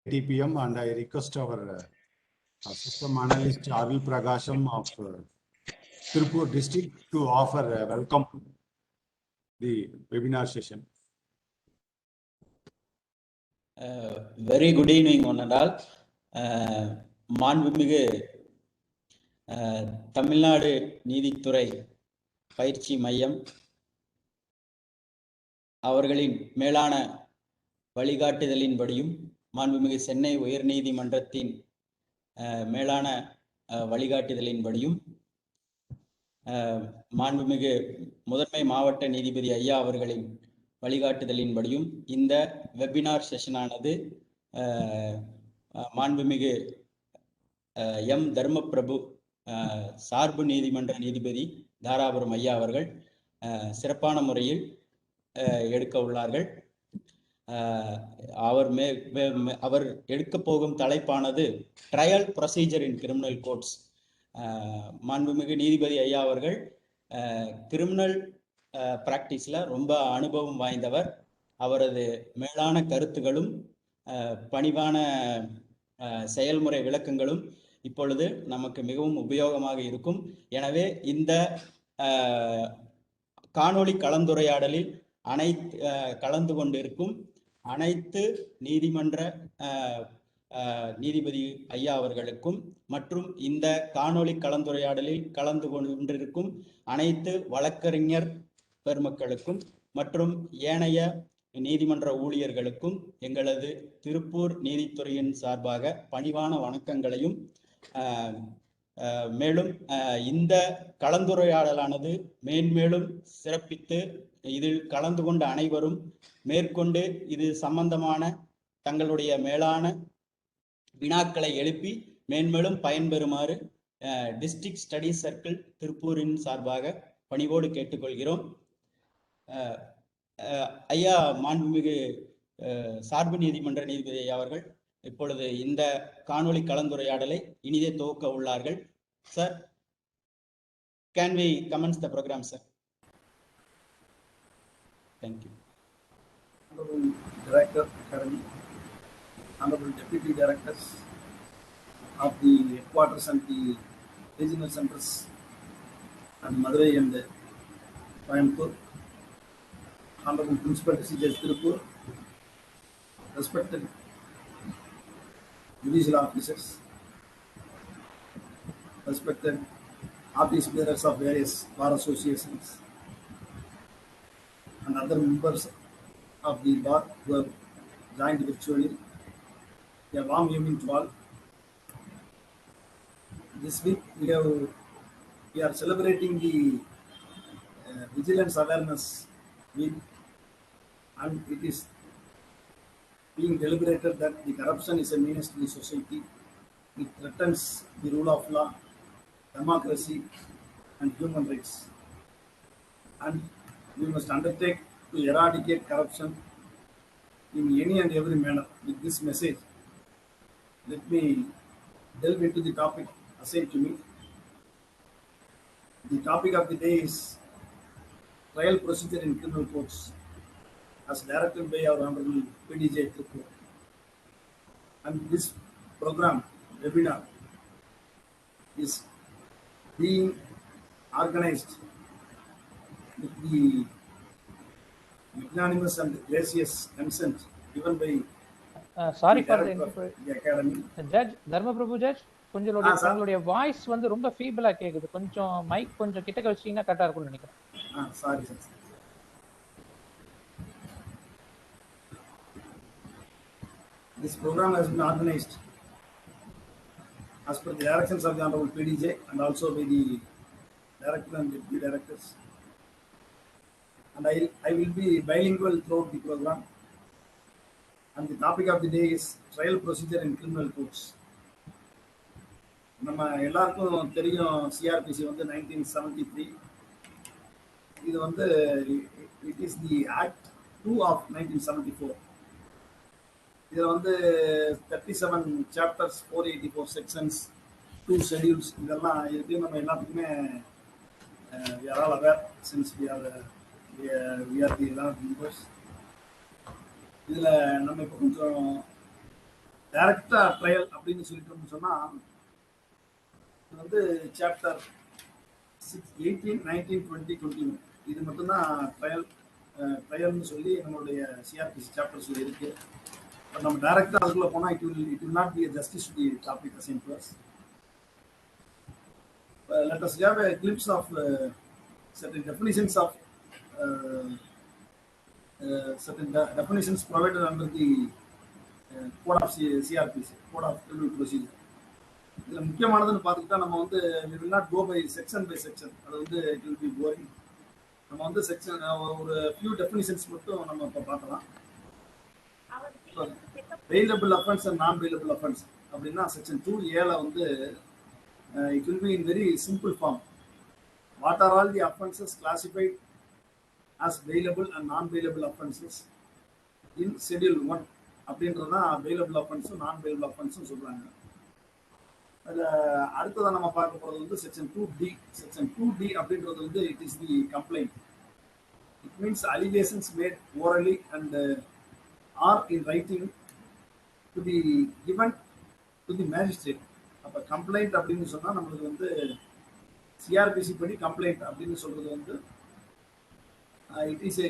TPM, and I request our system analyst Avi Prakasham of Tirupur district to offer welcome the webinar session. Very good evening, one and all. மாண்புமிகு தமிழ்நாடு நீதித்துறை பயிற்சி மையம் அவர்களின் மேலான வழிகாட்டுதலின்படியும் மாண்புமிகு சென்னை உயர்நீதிமன்றத்தின் மேலான வழிகாட்டுதலின்படியும் மாண்புமிகு முதன்மை மாவட்ட நீதிபதி ஐயா அவர்களின் வழிகாட்டுதலின்படியும் இந்த வெபினார் செஷனானது மாண்புமிகு எம் தர்மபிரபு சார்பு நீதிமன்ற நீதிபதி தாராபுரம் ஐயா அவர்கள் சிறப்பான முறையில் எடுக்க உள்ளார்கள். அவர் எடுக்க போகும் தலைப்பானது trial procedure in criminal courts. மாண்புமிகு நீதிபதி ஐயா அவர்கள் கிரிமினல் பிராக்டிஸில் ரொம்ப அனுபவம் வாய்ந்தவர். அவரது மேலான கருத்துகளும் பணிவான செயல்முறை விளக்கங்களும் இப்பொழுது நமக்கு மிகவும் உபயோகமாக இருக்கும். எனவே இந்த காணொளி கலந்துரையாடலில் கலந்து கொண்டிருக்கும் அனைத்து நீதிமன்ற நீதிபதி ஐயா அவர்களுக்கும் மற்றும் இந்த காணொளி கலந்துரையாடலில் கலந்து கொண்டிருக்கும் அனைத்து வழக்கறிஞர் பெருமக்களுக்கும் மற்றும் ஏனைய நீதிமன்ற ஊழியர்களுக்கும் எங்களது திருப்பூர் நீதித்துறையின் சார்பாக பணிவான வணக்கங்களையும் மேலும் இந்த கலந்துரையாடலானது மேன்மேலும் சிறப்பித்து இதில் கலந்து கொண்ட அனைவரும் மேற்கொண்டு இது சம்பந்தமான தங்களுடைய மேலான வினாக்களை எழுப்பி மேன்மேலும் பயன்பெறுமாறு டிஸ்ட்ரிக்ட் ஸ்டடீஸ் சர்க்கிள் திருப்பூரின் சார்பாக பணிவோடு கேட்டுக்கொள்கிறோம். ஐயா மாண்புமிகு சார்பு நீதிமன்ற நீதிபதி ஐயா அவர்கள் இப்பொழுது இந்த காணொளி கலந்துரையாடலை இனிதே துவக்க உள்ளார்கள். Sir, can we commence the programme sir? Thank you. Honorable Director Academy, Honorable Deputy Directors of the headquarters and the regional centers and Madurai and Coimbatore, Honorable Principal Judge Tirupur, respected judicial officers, respected office bearers of various bar associations, and other members of the bar who have joined virtually, a warm evening to all. This week we are celebrating the Vigilance Awareness Week, and it is being deliberated that the corruption is a menace to the society. It threatens the rule of law, democracy, and human rights. And we must undertake to eradicate corruption in any and every manner. With this message, let me delve into the topic assigned to me. The topic of the day is trial procedure in criminal courts, as directed by our Honorable PDJ Tirupur. And this program, webinar, is being organized with the magnanimous and gracious consent given by sorry the for the academy. Judge Dharmaprabhu Judge, உங்களுடைய voice வந்து ரொம்ப ஃபீபிளா கேக்குது. கொஞ்சம் mic கொஞ்சம் கிட்டக்க வச்சீங்கன்னா கரெக்டா இருக்கும்னு நினைக்கிறேன். Sorry sir. This program has been organized as per the directions of the Honorable PDJ and also by the director and deputy directors. And I will be bilingual throughout the program. And the topic of the day is trial procedure in criminal courts. நம்ம எல்லாருக்கும் தெரியும் CRPC வந்து 1973. இது வந்து it is the Act 2 of 1974. இதில் வந்து 37 chapters, 484 sections, 2 schedules இதெல்லாம் இருக்கு. நம்ம எல்லாத்துக்குமே we are all aware since we are the members. இதில் நம்ம இப்போ கொஞ்சம் டைரக்டா ட்ரையல் அப்படின்னு சொல்லிட்டோம்னு சொன்னா இது வந்து சாப்டர் 18, 19, 20, 21 இது மட்டும்தான் ட்ரையல்னு சொல்லி நம்மளுடைய சிஆர்பிசி சாப்டர்ஸ்ல இருக்கு. பட் நம்ம டைரக்டா அதுக்குள்ள போனா it will not be a justice to the topic assigned to us. Let us have a glimpse of certain definitions of definitions provided under the code of CRPC, code of criminal procedure. இதுல முக்கியமானதுன்னு பார்த்துக்கிட்டா நம்ம வந்து we will not go by section by section. அது வந்து it will be boring. நம்ம வந்து section ஒரு few definitions மட்டும் நம்ம இப்போ பார்க்கலாம். Bailable offense and non-bailable offense அப்படின்னா செக்ஷன் 2A வந்து it will be in very simple form. What are all the offenses classified as bailable and non-bailable offenses in schedule 1 அப்படின்றதா bailable offense non-bailable offense சொல்றாங்க. அதுல அடுத்ததா நம்ம பார்க்க போறது வந்து செக்ஷன் 2D. செக்ஷன் 2D அப்படின்றது வந்து it is the complaint. It means allegations made orally and or in writing to be given to the magistrate. அப்ப கம்ப்ளைண்ட் அப்படின்னு சொன்னா நம்மளுக்கு வந்து சிஆர்பிசி படி கம்ப்ளைண்ட் அப்படின்னு சொல்றது வந்து it is A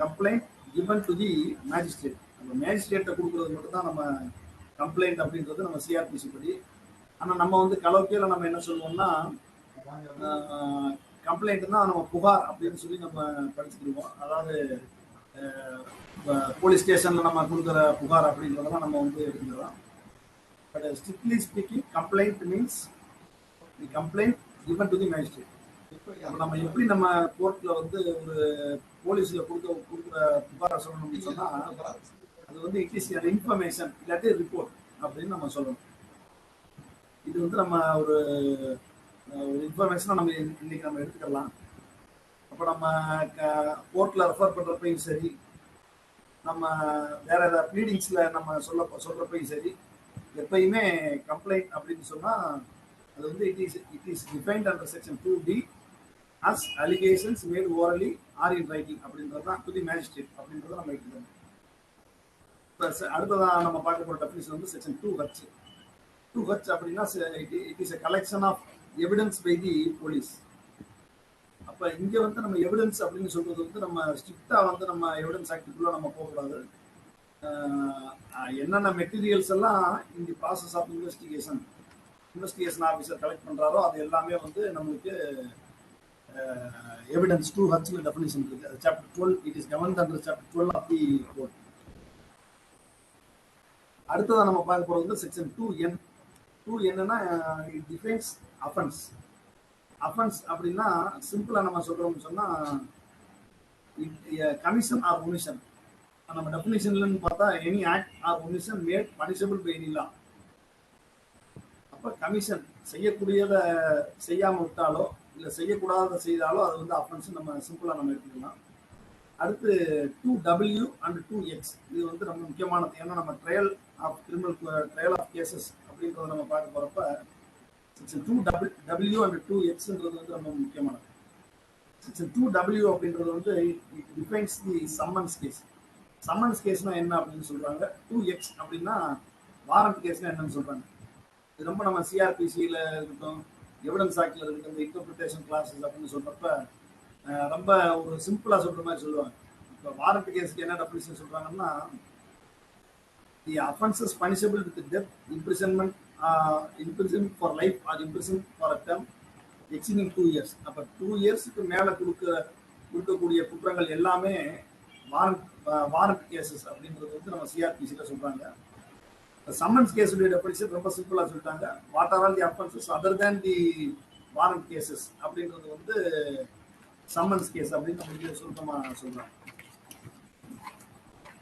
complaint given to the magistrate. நம்ம மேஜிஸ்ட்ரேட்டை கொடுக்கறது மட்டும் தான் நம்ம கம்ப்ளைண்ட் அப்படின்றது நம்ம சிஆர்பிசி படி. ஆனா நம்ம வந்து கலோக்கியில நம்ம என்ன சொல்லுவோம்னா கம்ப்ளைண்ட்னா நம்ம புகார் அப்படின்னு சொல்லி நம்ம படிச்சுக்கிடுவோம். அதாவது போலீஸ் ஸ்டேஷன்ல நம்ம கொடுக்குற புகார் அப்படின்றதெல்லாம் நம்ம வந்து எடுத்துக்கிறோம். But strictly speaking, complaint means the complaint given to the magistrate. நம்ம எப்படி நம்ம கோர்ட்ல வந்து ஒரு போலீஸ்ல கொடுக்குற புகாரை சொல்லணும்னு சொன்னா அது வந்து இட் இஸ் an information இல்லாட்டி ரிப்போர்ட் அப்படின்னு நம்ம சொல்லணும். இது வந்து நம்ம ஒரு இன்ஃபர்மேஷனை நம்ம இன்னைக்கு நம்ம எடுத்துக்கலாம். அப்போ நம்ம கோர்ட்ல ரெஃபர் பண்றப்பையும் சரி, நம்ம வேற ஏதாவது ப்ளீடிங்ஸ்ல நம்ம சொல்றப்பையும் சரி, எப்பயுமே கம்ப்ளைண்ட் அப்படின்னு சொன்னா அது வந்து it is defined under section 2D as allegations made orally or in writing அப்படின்றது தான் டு தி மேஜிஸ்ட்ரேட் அப்படின்றத நம்ம எடுத்துக்கணும். அடுத்ததான் நம்ம பார்க்க போற டெஃபினிஷன் வந்து செக்ஷன் 2H. 2H அப்படின்னா it is a collection of evidence by the police. அப்ப இங்க வந்து நம்ம எவிடன்ஸ் அப்படின்னு சொல்றது வந்து நம்ம ஸ்ட்ரிக்டா வந்து நம்ம எவிடன்ஸ் ஆக்டுக்குள்ள நம்ம போகக்கூடாது. என்னென்ன மெட்டீரியல்ஸ் எல்லாம் இந்த process of investigation officer collect பண்றாரோ அது எல்லாமே வந்து நம்மளுக்கு எவிடன்ஸ் 2H டெஃபினிஷன் இருக்கு. Chapter 12 it is governed under chapter 12 of the code. அடுத்ததான் நம்ம பார்க்க போறது வந்து section 2N. 2N it defines offence. Offence அப்படின்னா சிம்பிளா நம்ம சொல்றோம்னு சொன்னா கமிஷன் ஆர் ஒமிஷன். நம்ம டெஃபினிஷன்லன்னு பார்த்தா any act or omission made punishable by any law. அப்ப கமிஷன் செய்யக்கூடியதை செய்யாம விட்டாலோ இல்ல செய்யக்கூடாத செய்தாலோ அது வந்து அஃபென்ஸ் நம்ம சிம்பிளா நம்ம எடுத்துக்கலாம். அடுத்து 2W and 2X இது வந்து ரொம்ப முக்கியமானது. ஏன்னா நம்ம trial of trial of cases அப்படின்றத நம்ம பார்க்க போறப்ப செக்ஷன் 2W and 2Xன்றது வந்து ரொம்ப முக்கியமானது. செக்ஷன் 2W அப்படின்றது வந்து it defines the summons case. Summons கேஸ்னா என்ன அப்படின்னு சொல்றாங்க. 2X அப்படின்னா வாரண்ட் கேஸ்னா என்னன்னு சொல்றாங்க. இது ரொம்ப நம்ம சிஆர்பிசியில இருக்கட்டும், எவிடன்ஸ் ஆக்ட்ல இருக்கட்டும், இந்த இன்டர்பிரிட்டேஷன் கிளாஸஸ் அப்படின்னு சொல்றப்ப ரொம்ப ஒரு சிம்பிளா சொல்ற மாதிரி சொல்லுவாங்க. இப்போ வாரண்ட் கேஸ்க்கு என்ன டெஃபினிஷன் சொல்றாங்கன்னா the offences punishable with death, imprisonment, imprisoned for life or imprisoned for a term exceeding 2 years. அப்ப 2 இயர்ஸ்க்கு மேல கொடுக்கக்கூடிய குற்றங்கள் எல்லாமே வாரண்ட் கேசஸ் அப்படின்றது வந்து நம்ம சிஆர்பிசில சொல்றாங்க. சம்மன்ஸ் கேஸுடைய டெஃபினிஷன் ரொம்ப சிம்பிளா சொல்லிட்டாங்க. What are all the offences other than the warrant cases அப்படின்றது வந்து சம்மன்ஸ் கேஸ் அப்படின்னு நம்ம சுருக்கமா சொல்றாங்க.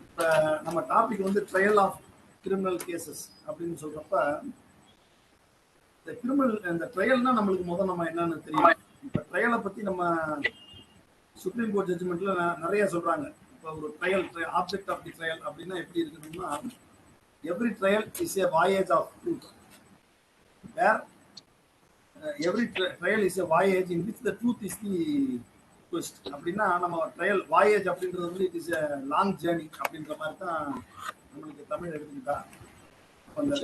இப்ப நம்ம டாபிக் வந்து ட்ரையல் ஆஃப் கிரிமினல் கேசஸ் அப்படின்னு சொல்றப்ப இந்த ட்ரையல்னா நம்மளுக்கு முதல் நம்ம என்னன்னு தெரியும். இப்ப ட்ரையலை பத்தி நம்ம சுப்ரீம் கோர்ட் ஜட்ஜ்மெண்ட்ல நிறைய சொல்றாங்க. இப்ப ஒரு trial object of the trial அப்படின்னா எப்படி இருக்கணும்னா every trial is a voyage of truth where every trial is a voyage in which the truth is the twist. அப்படின்னா நம்ம ட்ரையல் வாயேஜ் அப்படின்றது வந்து it is a long journey அப்படின்ற மாதிரி தான் நம்மளுக்கு தமிழ் எடுத்துக்கிட்டா. அந்த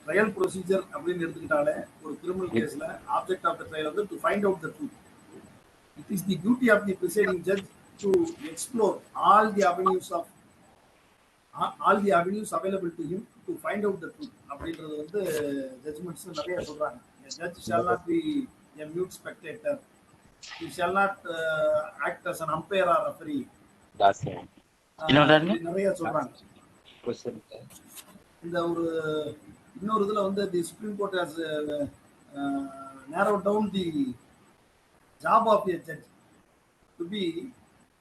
ட்ரையல் ப்ரொசீஜர் அப்படின்னு எடுத்துக்கிட்டாலே ஒரு கிரிமினல் கேஸ்ல ஆப்ஜெக்ட் ஆஃப் த ட்ரையல் வந்து to find out the truth. It is the duty of the presiding judge to explore all the avenues available to him to find out the truth. அப்படின்றது வந்து judgements நிறைய சொல்றாங்க. Judge shall not be a mute spectator. He shall not act as an umpire or referee. நிறைய சொல்றாங்க. இந்த ஒரு இன்னொரு இதுல வந்து the supreme court has narrowed down the job of a judge to be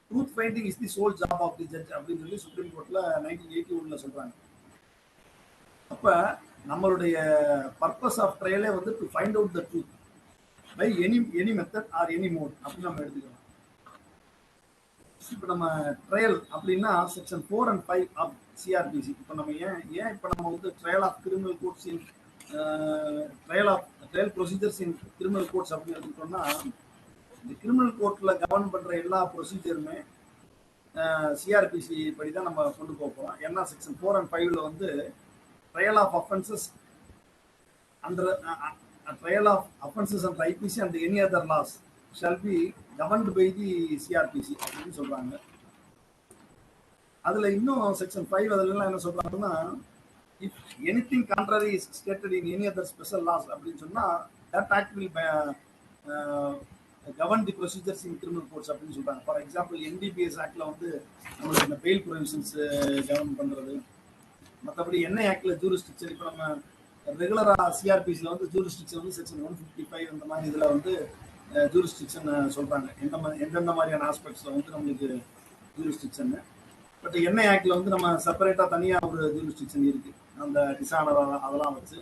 truth finding is the sole job of the judge அப்படின்னு சொல்லி supreme கோர்ட்ல 1981ல சொல்றாங்க. அப்ப நம்மளுடைய பர்பஸ் ஆஃப் ட்ரையலே வந்து to find out the truth by any method or any mode அப்படின்னு நம்ம எடுத்துக்கலாம். இப்போ நம்ம ட்ரையல் அப்படின்னா செக்ஷன் 4 and 5 ஆஃப் சிஆர்பிசி. இப்போ நம்ம ஏன் இப்போ நம்ம வந்து trial of criminal courts in trial procedures in criminal courts அப்படின்னு எடுத்துக்கிட்டோம்னா, இந்த கிரிமினல் கோர்ட்ல கவர்ன் பண்ற எல்லா ப்ரொசீஜருமே சிஆர்பிசி படி தான் நம்ம கொண்டு போகிறோம். ஏன்னா செக்ஷன் 4 and 5ல வந்து trial of offences under trial of offences and IPC and any other laws shall be governed by the CRPC அப்படின்னு சொல்றாங்க. அதுல இன்னும் செக்ஷன் 5 அதுல என்ன சொல்றாங்கன்னா, if anything contrary is stated in any other special laws அப்படின்னு சொன்னா that act will govern the procedures in criminal courts அப்படின்னு சொல்றாங்க. ஃபார் எக்ஸாம்பிள் NDPS ஆக்ட்ல வந்து நம்மளுக்கு இந்த பெயில் ப்ரொவிஷன்ஸ் கவர்ன் பண்றது, மற்றபடி என்ஐ ஆக்ட்ல ஜூரிஸ்டிக்ஷன். இப்போ நம்ம ரெகுலரா சிஆர்பிசில வந்து ஜூரிஸ்டிக்ஷன் வந்து செக்ஷன் 155 அந்த மாதிரி இதுல வந்து ஜூரிஸ்டிக்ஷன் சொல்றாங்க. எந்தெந்த மாதிரியான ஆஸ்பெக்ட்ஸ்ல வந்து நம்மளுக்கு ஜூரிஸ்டிக்ஷன். பட் என்ஐ ஆக்ட்ல வந்து நம்ம செப்பரேட்டா தனியா ஒரு ஜூரிஸ்டிக்ஷன் இருக்கு, அந்த டிசானர் அதெல்லாம் வச்சு.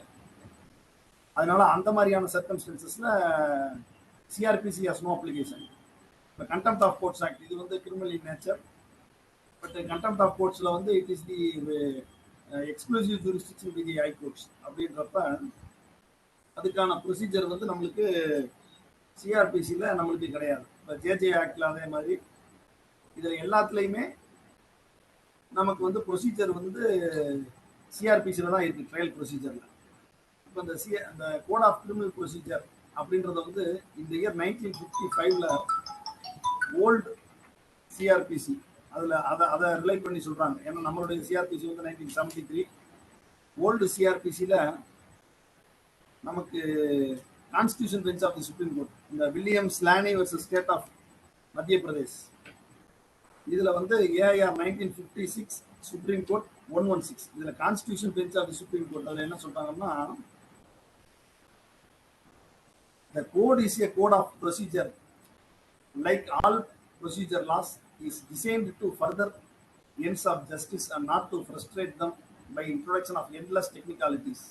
அதனால அந்த மாதிரியான சர்க்கம்ஸ்டன்சஸ்ல சிஆர்பிசி ஹஸ் நோ அப்ளிகேஷன். இப்போ கண்டெம்ட் ஆஃப் கோர்ட்ஸ் ஆக்ட் இது வந்து criminal in nature. But contempt of கோர்ட்ஸ்ல வந்து it is the exclusive jurisdiction the High Courts அப்படின்றப்ப அதுக்கான ப்ரொசீஜர் வந்து நம்மளுக்கு சிஆர்பிசியில் நம்மளுக்கு கிடையாது. இப்போ ஜேஜே ஆக்டில் அதே மாதிரி இதில் எல்லாத்துலேயுமே நமக்கு வந்து ப்ரொசீஜர் வந்து சிஆர்பிசியில் தான் இருக்குது, ட்ரையல் ப்ரொசீஜரில். இப்போ இந்த கோட் ஆஃப் கிரிமினல் ப்ரொசீஜர் அப்படின்றத வந்து இந்த இயர் 1955ல ஓல்டு சிஆர்பிசி அதை ரிலேட் பண்ணி சொல்கிறாங்க. ஏன்னா நம்மளுடைய சிஆர்பிசி வந்து 1973. ஓல்டு சிஆர்பிசியில் நமக்கு constitution bench of the supreme court, இந்த William Slaney versus state of Madhya Pradesh, இதுல வந்து ஏஆர் 1956 சுப்ரீம் கோர்ட் 116. இதுல constitution bench of the supreme court அதுல என்ன சொல்றாங்கன்னா, the code is a code of procedure like all procedure laws is designed to further ends of justice and not to frustrate them by introduction of endless technicalities.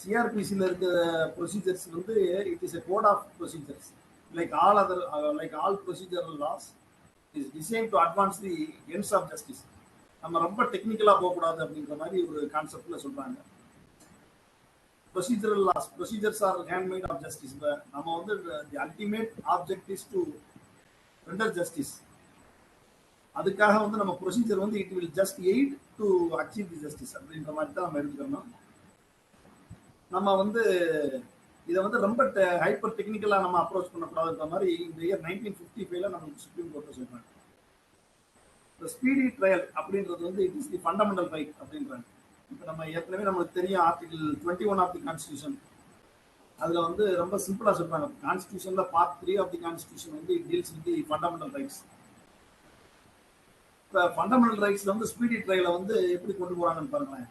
சிஆர்பிசியில் இருக்கிற procedures வந்து it is a code of procedures like all procedural laws is design to advance the ends of justice. நம்ம ரொம்ப டெக்னிக்கலாக போகக்கூடாது அப்படிங்கிற மாதிரி ஒரு கான்செப்டில் சொல்கிறாங்க. Procedural laws procedures are handmade of justice. நம்ம வந்து the ultimate object is to render justice. அதுக்காக வந்து நம்ம ப்ரொசீஜர் வந்து it will just aid to achieve the justice அப்படின்ற மாதிரி தான் நம்ம எடுத்துக்கணும். நம்ம வந்து இதை வந்து ரொம்ப ஹைப்பர் டெக்னிக்கலாக நம்ம அப்ரோச் பண்ணக்கூடாதுன்ற மாதிரி இந்த இயர் 1955ல நம்மளுக்கு சுப்ரீம் கோர்ட்டை சொல்றாங்க. இந்த ஸ்பீடி ட்ரையல் அப்படின்றது வந்து it is the fundamental right அப்படின்றாங்க. இப்போ நம்ம ஏற்கனவே நம்மளுக்கு தெரியும் ஆர்டிகல் 21 ஆஃப் தி கான்ஸ்டியூஷன், அதில் வந்து ரொம்ப சிம்பிளாக சொல்றாங்க. கான்ஸ்டியூஷனில் பார்ட் 3 ஆஃப் தி கான்ஸ்டியூஷன் வந்து it deals with the fundamental rights. இப்போ ஃபண்டமெண்டல் ரைட்ஸில் வந்து ஸ்பீடி ட்ரையலை வந்து எப்படி கொண்டு போகிறாங்கன்னு பாருங்களேன்.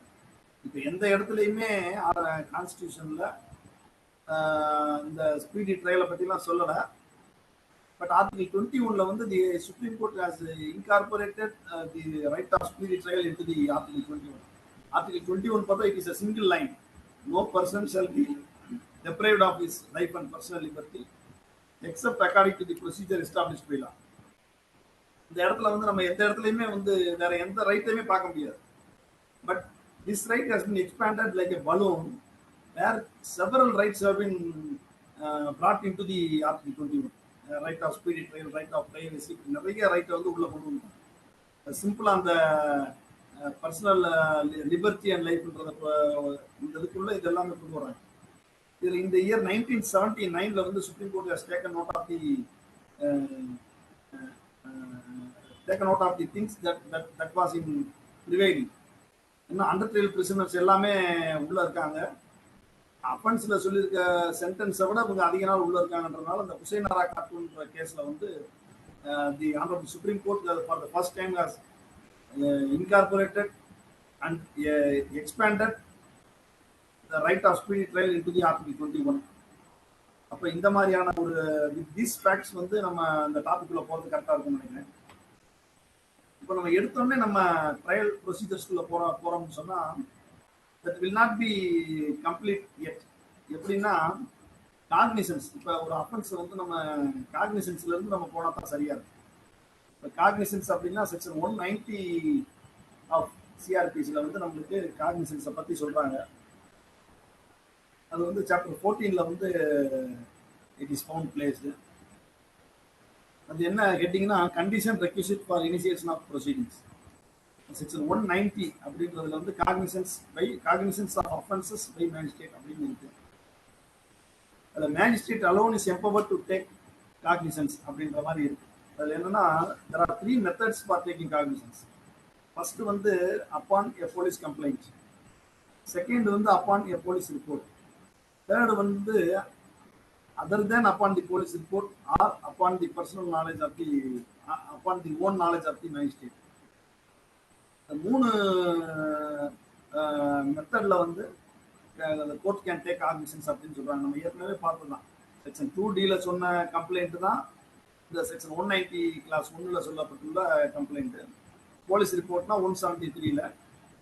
இப்போ எந்த இடத்துலையுமே கான்ஸ்டியூஷன்ல இந்த ஸ்பீடி ட்ரையலை பற்றிலாம் சொல்லலை. பட் ஆர்டிகல் 21ல வந்து the supreme Court has incorporated the right of speedy trial into the article 21. Article 21 பார்த்தா it is a single line, no person shall be deprived of his life and personal liberty except according to the procedure established by law. இந்த இடத்துல வந்து நம்ம எந்த இடத்துலையுமே வந்து வேற எந்த ரைட்டையுமே பார்க்க முடியாது. But this right has been expanded like a balloon where several rights have been brought into the Article 21. Right of speedy trial, right of privacy, நிறைய ரைட்டை வந்து உள்ள கொண்டு வந்தாங்க. சிம்பிளா அந்த பர்சனல் லிபர்ட்டி அண்ட் லைஃப்ன்றத இந்த இதுக்குள்ள இது எல்லாமே கொண்டு வராங்க. இதில் இந்த இயர் 1979 வந்து supreme court has taken note of the things that was in prevailing. இன்னும் அண்டர் ட்ரையல் பிரிசனர்ஸ் எல்லாமே உள்ள இருக்காங்க. அஃபென்ஸ்ல சொல்லியிருக்க சென்டென்ஸை விட இவங்க அதிக நாள் உள்ள இருக்காங்கன்றதுனால அந்த ஹுசைன் ஆரா கார்ட்டூன்ற கேஸ்ல வந்து தி honourable supreme court for the first time has incorporated and expanded the right of speedy trial into the Article 21. அப்போ இந்த மாதிரியான ஒரு these facts வந்து நம்ம அந்த டாபிக்குள்ள போகிறது கரெக்டாக இருக்கும்னு நினைக்கிறேன். இப்போ நம்ம எடுத்தோடனே நம்ம ட்ரையல் ப்ரொசீஜர்ஸ்குள்ள போகிறோம்னு சொன்னால் that will not be complete yet. எப்படின்னா காக்னிசன்ஸ், இப்போ ஒரு அஃபென்ஸ் வந்து நம்ம காக்னிசன்ஸ்லேருந்து நம்ம போனால் தான் சரியாக இருக்கும். இப்போ காக்னிசன்ஸ் அப்படின்னா செக்ஷன் 190 ஆஃப் சிஆர்பிசியில் வந்து நம்மளுக்கு காக்னிசன்ஸை பற்றி சொல்கிறாங்க. அது வந்து சாப்டர் 14ல் வந்து இட் இஸ் ஃபவுண்ட் பிளேஸ்டு. அது என்ன கேட்டிங்கன்னா condition requisite for initiation of proceedings. Section 190 அப்படின்றதுல வந்து cognizance of offences by magistrate அப்படின்னு இருக்கு. அதில் magistrate alone is empowered to take cognizance அப்படின்ற மாதிரி இருக்கு. அதில் என்னன்னா there are 3 methods for taking cognizance. First வந்து upon a police complaint, second வந்து upon a police report, third வந்து other than upon the police report or upon the personal knowledge of the upon the own knowledge of the magistrate. இந்த 3 மெத்தட்ல வந்து the court can take cognizance அப்படின்னு சொல்றாங்க. நம்ம ஏற்கனவே பார்த்தோம். செக்ஷன் 2D சொன்ன கம்ப்ளைண்ட் தான் இந்த செக்ஷன் 190 கிளாஸ் 1ல் சொல்லப்பட்டுள்ள கம்ப்ளைண்ட். போலீஸ் ரிப்போர்ட்னா 173ல,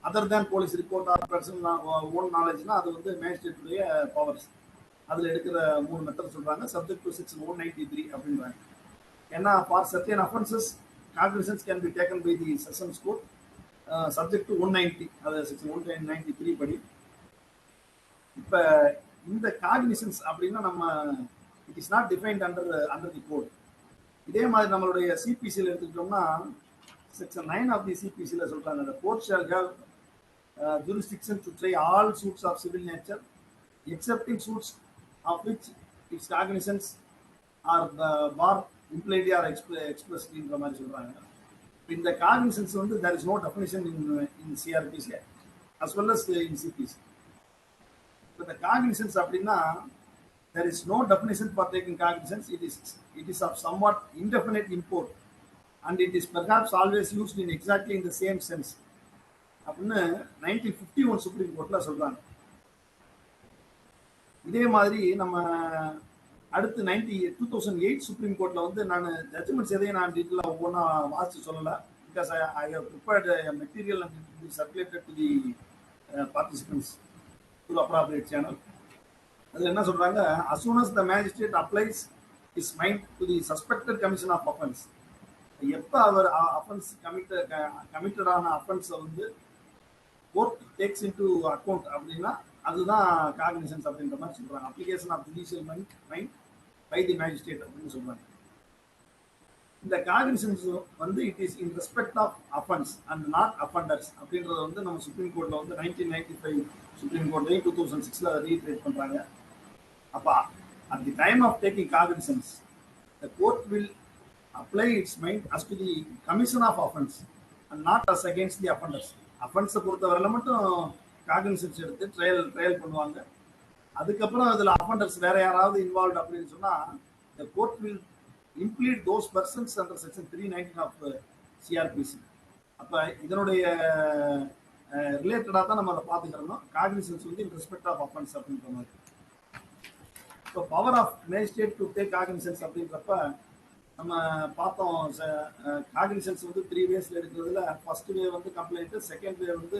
other than police report or personal own நாலேஜ்னா அது வந்து மேஜிஸ்ட்ரேட்டுடைய பவர்ஸ். அதில் எடுக்கிற 3 மெத்தட் சொல்கிறாங்க. சப்ஜெக்ட் டு செக்ஷன் 193 அப்படின்றாங்க. ஏன்னா for certain offences cognisance can be taken by the sessions court subject to 190, அது செக்ஷன் 193 படி. இப்போ இந்த காக்னிசன்ஸ் அப்படின்னா நம்ம it is not defined under the code. இதே மாதிரி நம்மளுடைய சிபிசியில் எடுத்துக்கிட்டோம்னா செக்ஷன் 9 ஆஃப் தி சிபிசியில் சொல்கிறாங்க, the court shall have jurisdiction to try all suits of civil nature excepting suits of which its cognizance are bar implied or expresslyன்ற மாதிரி சொல்கிறாங்க. இந்த cognisance வந்து there is no definition in CRPC as well as in CPC. இப்போ இந்த cognisance அப்படின்னா there is no definition for taking cognizance. It is of somewhat indefinite import and it is perhaps always used in exactly in the same sense அப்படின்னு 1951 supreme கோர்ட்ல சொல்றாங்க. இதே மாதிரி நம்ம அடுத்து 2008 சுப்ரீம் கோர்ட்ல வந்து நான் ஜட்ஜ்மெண்ட்ஸ் எதையும் நான் டீட்டெயிலாக ஒவ்வொன்றா வாசிச்சு சொல்லலை. Because I have prepared material and circulated to the participants to appropriate channel. அதில் என்ன சொல்றாங்க, as soon as the magistrate applies his mind to the suspected commission of offense, எப்போ அவர் அஃபென்ஸ் கமிட்டடான அஃபென்ஸை வந்து கோர்ட் டேக்ஸ் இன்டு அக்கௌண்ட் அப்படின்னா அதுதான் cognisance அப்படின்ற மாதிரி சொல்றாங்க. Application of judicial mind by the magistrate அப்படின்னு சொல்றாங்க. இந்த காக்னிசன்ஸ் வந்து it is in respect of offence and not offenders அப்படின்றத வந்து நம்ம சுப்ரீம் கோர்ட்ல வந்து 1995 சுப்ரீம் கோர்ட்லையும் 2006ல ரீட்ரேட் பண்றாங்க. அப்போ at the time of taking cognizance, the court will apply its mind as to the commission of offense and not as against the offenders. அஃபென்ஸை பொறுத்தவரையில மட்டும் cognisance எடுத்து ட்ரையல் பண்ணுவாங்க. அதுக்கப்புறம் அதில் அஃபெண்டர்ஸ் வேற யாராவது இன்வால்வ் அப்படின்னு சொன்னால் the court will implead those persons under section 319 of CRPC. அப்போ இதனுடைய ரிலேட்டடாக தான் நம்ம அதை பார்த்துக்கிறோம். காக்னிசன்ஸ் வந்து இன் ரெஸ்பெக்ட் ஆஃப் அஃபென்ஸ் அப்படின்ற மாதிரி. So power of magistrate to take cognisance அப்படின்றப்ப நம்ம பார்த்தோம். காக்னிசன்ஸ் வந்து 3 வேஸ்ல எடுக்கிறதுல ஃபர்ஸ்ட் வே வந்து கம்ப்ளைண்ட், செகண்ட் வே வந்து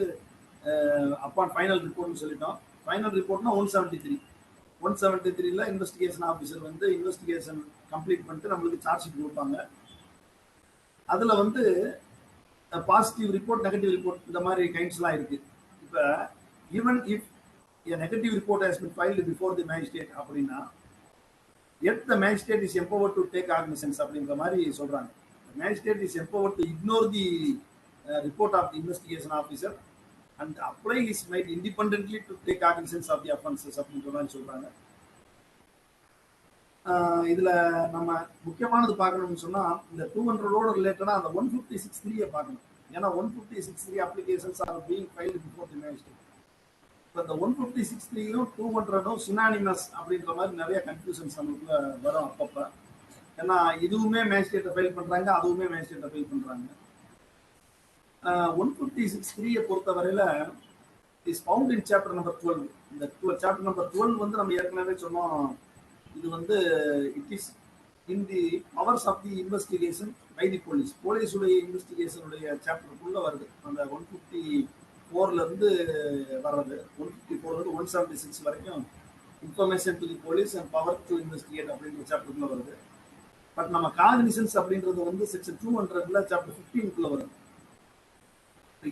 அப்பான் ஃபைனல் ரிப்போர்ட்னு சொல்லிட்டோம். ஃபைனல் ரிப்போர்ட்னா 173ல இன்வெஸ்டிகேஷன் ஆஃபீஸர் வந்து இன்வெஸ்டிகேஷன் கம்ப்ளீட் பண்ணிட்டு நம்மளுக்கு சார்ஜ் ஷீட் கொடுப்பாங்க. அதில் வந்து பாசிட்டிவ் ரிப்போர்ட், நெகட்டிவ் ரிப்போர்ட் இந்த மாதிரி கைண்ட்ஸ்லாம் இருக்கு. இப்போ even if a negative report has been filed before the magistrate அப்படின்னா yet the magistrate is empowered to take cognizance அப்படின்ற மாதிரி சொல்றாங்க. The magistrate is empowered to ignore the report of the investigation officer and apply his might independently to take cognizance of the offenses அப்படின்ற மாதிரி சொல்றாங்க. இதுல நம்ம முக்கியமானது பார்க்கணும்னு சொன்னா இந்த 200 ரிலேட்டடா அந்த 156(3) பார்க்கணும். ஏன்னா 156(3) applications are being filed before the magistrate. இப்போ இந்த 156(3)யும் 200ம் சினானிமஸ் அப்படின்ற மாதிரி நிறைய கன்ஃபியூஷன்ஸ் நமக்குள்ள வரும் அப்பப்ப. ஏன்னா இதுவுமே மேஜிஸ்ட்ரேட்டை ஃபைல் பண்றாங்க, அதுவுமே மேஜிஸ்ட்ரேட்டை ஃபைல் பண்றாங்க. 156(3) பொறுத்தவரையில is found in chapter number 12. இந்த சாப்டர் நம்பர் 12 வந்து நம்ம ஏற்கனவே சொன்னோம், இது வந்து it is in the powers of the investigation by the police. போலீஸுடைய இன்வெஸ்டிகேஷனுடைய சாப்டருக்குள்ள வருது. அந்த 154ல இருந்து வர்றது, 154 இருந்து 176 வரைக்கும் information to the police and power to investigate அப்படின்ற சாப்டருக்குள்ள வருது. பட் நம்ம காக்னிசன்ஸ் அப்படின்றது வந்து செக்ஷன் 200ல சாப்டர் 15க்குள்ள வருது.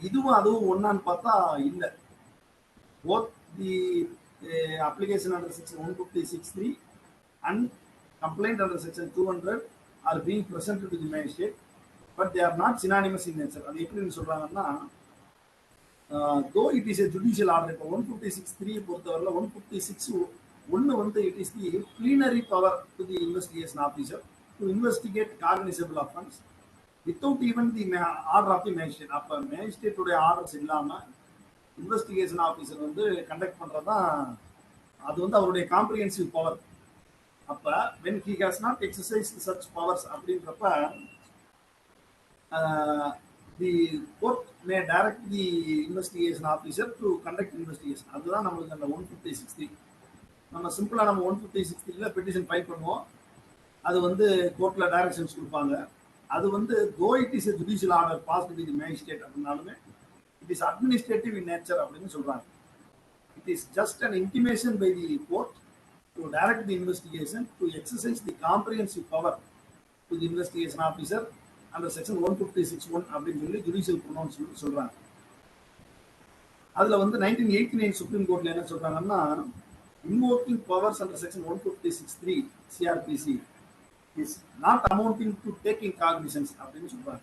இதுவும் அதுவும் ஒன்னான்னு பார்த்தா இல்லை. Both the application under section 156(3) and complaint under section 200 are being presented to the magistrate, but they are not synonymous in nature. அது எப்படின்னு சொல்றாங்கன்னா, though it is a judicial order, இப்போ 156(3) பொறுத்தவரையில 156(1) வந்து it is the plenary power to the investigation officer to investigate cognizable offense without even the order of the magistrate. அப்ப magistrate உடைய orders இல்லாம investigation officer வந்து கண்டக்ட் பண்றதுதான் அது வந்து அவருடைய காம்ப்ரிஹென்சிவ் பவர். அப்ப when he has not exercised such powers அப்படின்றப்ப the court may direct the investigation officer to conduct investigation. அதுதான் நம்மளுக்கு அந்த 156(3). நம்ம சிம்பிளா நம்ம 156(3)ல பெட்டிஷன் ஃபைல் பண்ணுவோம், அது வந்து கோர்ட்ல டைரக்ஷன்ஸ் கொடுப்பாங்க. அது வந்து though it is a judicial order passed by the magistrate அப்படின்னாலுமே it is administrative in nature அப்படின்னு சொல்றாங்க. It is just an intimation by the court to direct the investigation to exercise the comprehensive power to the investigation officer under section 156(1) அப்படின்னு சொல்லி judicial pronounce சொல்றாங்க. அதுல வந்து 1989 supreme கோர்ட்ல என்ன சொல்றாங்கன்னா, invoking powers under section 156(3) CRPC is not amounting to taking cognizance அப்படின்னு சொல்றாங்க.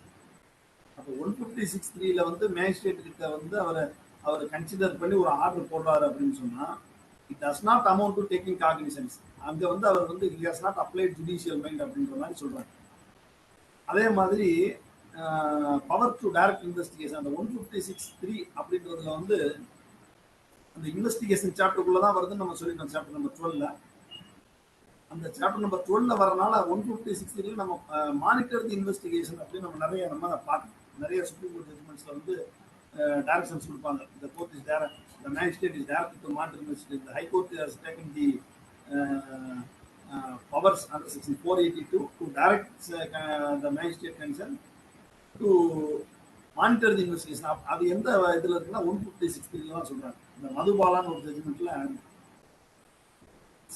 அப்போ 156(3)ல வந்து மேஜிஸ்ட்ரேட் கிட்ட வந்து அவர் கன்சிடர் பண்ணி ஒரு ஆர்டர் போடுறாரு அப்படின்னு சொன்னா it does not amount to taking cognizance. அங்க வந்து அவர் வந்து he has not applied judicial mind அப்படின்ற மாதிரி சொல்றாங்க. அதே மாதிரி பவர் டு டைரக்ட் இன்வெஸ்டிகேஷன் அந்த 156(3) அப்படின்றதுல வந்து அந்த இன்வெஸ்டிகேஷன் சாப்டருக்குள்ள தான் வருதுன்னு நம்ம சொல்லிட்டோம். சாப்டர் நம்பர் 12ல அந்த சாப்டர் நம்பர் 12ல வரனால 156(3)ல நம்ம மானிட்டர் தி இன்வெஸ்டிகேஷன் அப்படின்னு நம்ம பார்க்கணும். நிறைய சுப்ரீம் கோர்ட் ஜட்ஜ்மெண்ட்ஸ்ல வந்து டைரக்ஷன்ஸ் கொடுப்பாங்க. the court is direct, the magistrate is directed to monitor investigation. The high court has taken the powers under section 482 to direct the magistrate concerned to monitor the investigation. அது எந்த இதுல இருக்குன்னா 156(3) தான் சொல்றாங்க. இந்த மதுபாலான்னு ஒரு ஜட்ஜ்மெண்ட்ல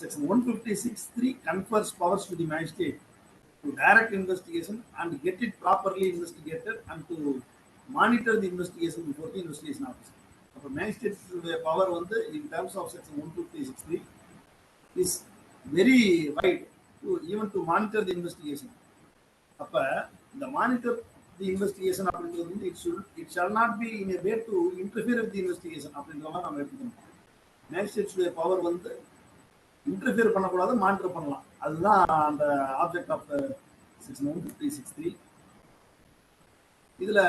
section 156(3) confers powers to the magistrate to direct investigation and get it properly investigated and to monitor the investigation before the investigation officer. அப்போ magistrate power வந்து in terms of section 156(3) is very wide to even to monitor the investigation. அப்ப இந்த monitor the investigation அப்படின்றது வந்து it shall not be in a way to interfere with the investigation அப்படின்ற மாதிரி நம்ம எடுத்துக்கணும். மேஜிஸ்ட்ரேட்ஸுடைய பவர் வந்து இன்டர்ஃபியர் பண்ணக்கூடாது, மானிட்டர் பண்ணலாம். அதுதான் அந்த ஆப்ஜெக்ட் ஆஃப் செக்ஷன் 156(3). இதுல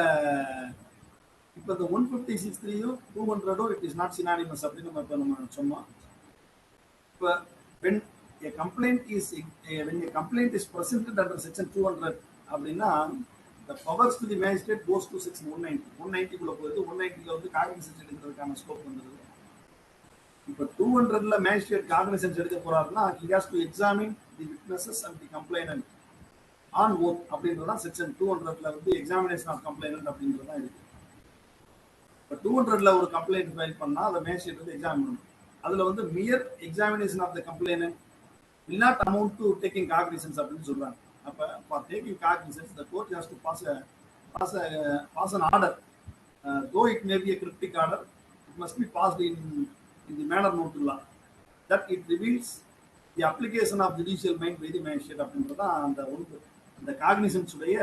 இப்போ இந்த 156(3)யும் 200ம் இட் இஸ் நாட் சினானிமஸ் அப்படின்னு நம்ம சொன்னோம். இப்போ when a complaint is presented under section 200 அப்படின்னா the powers to the magistrate goes to section 190 போகுது. 190ல வந்து காக்னிசன்ஸ் எடுக்கிறதுக்கான ஸ்கோப் வந்துருது. இப்போ 200ல மேஜிஸ்ட்ரேட் காக்னிசன்ஸ் எடுக்க போறாருன்னா he has to examine the witnesses and the complainant on oath அப்படின்றதான் செக்ஷன் 200ல வந்து examination of complainant அப்படின்றதான் இருக்கு. இப்போ 200ல ஒரு கம்ப்ளைண்ட் ஃபைல் பண்ணா அதை மேஜிஸ்ட்ரேட் வந்து எக்ஸாமின் பண்ணணும். அதுல வந்து mere examination of the complainant will not amount to taking cognizance அப்படின்னு சொல்றாங்க. அப்ப for taking cognizance the court has to pass an order, though it may be a cryptic order, it must be passed in the manner known to law that it reveals the application of judicial mind by the magistrate அப்படின்றதான் அந்த cognisance உடைய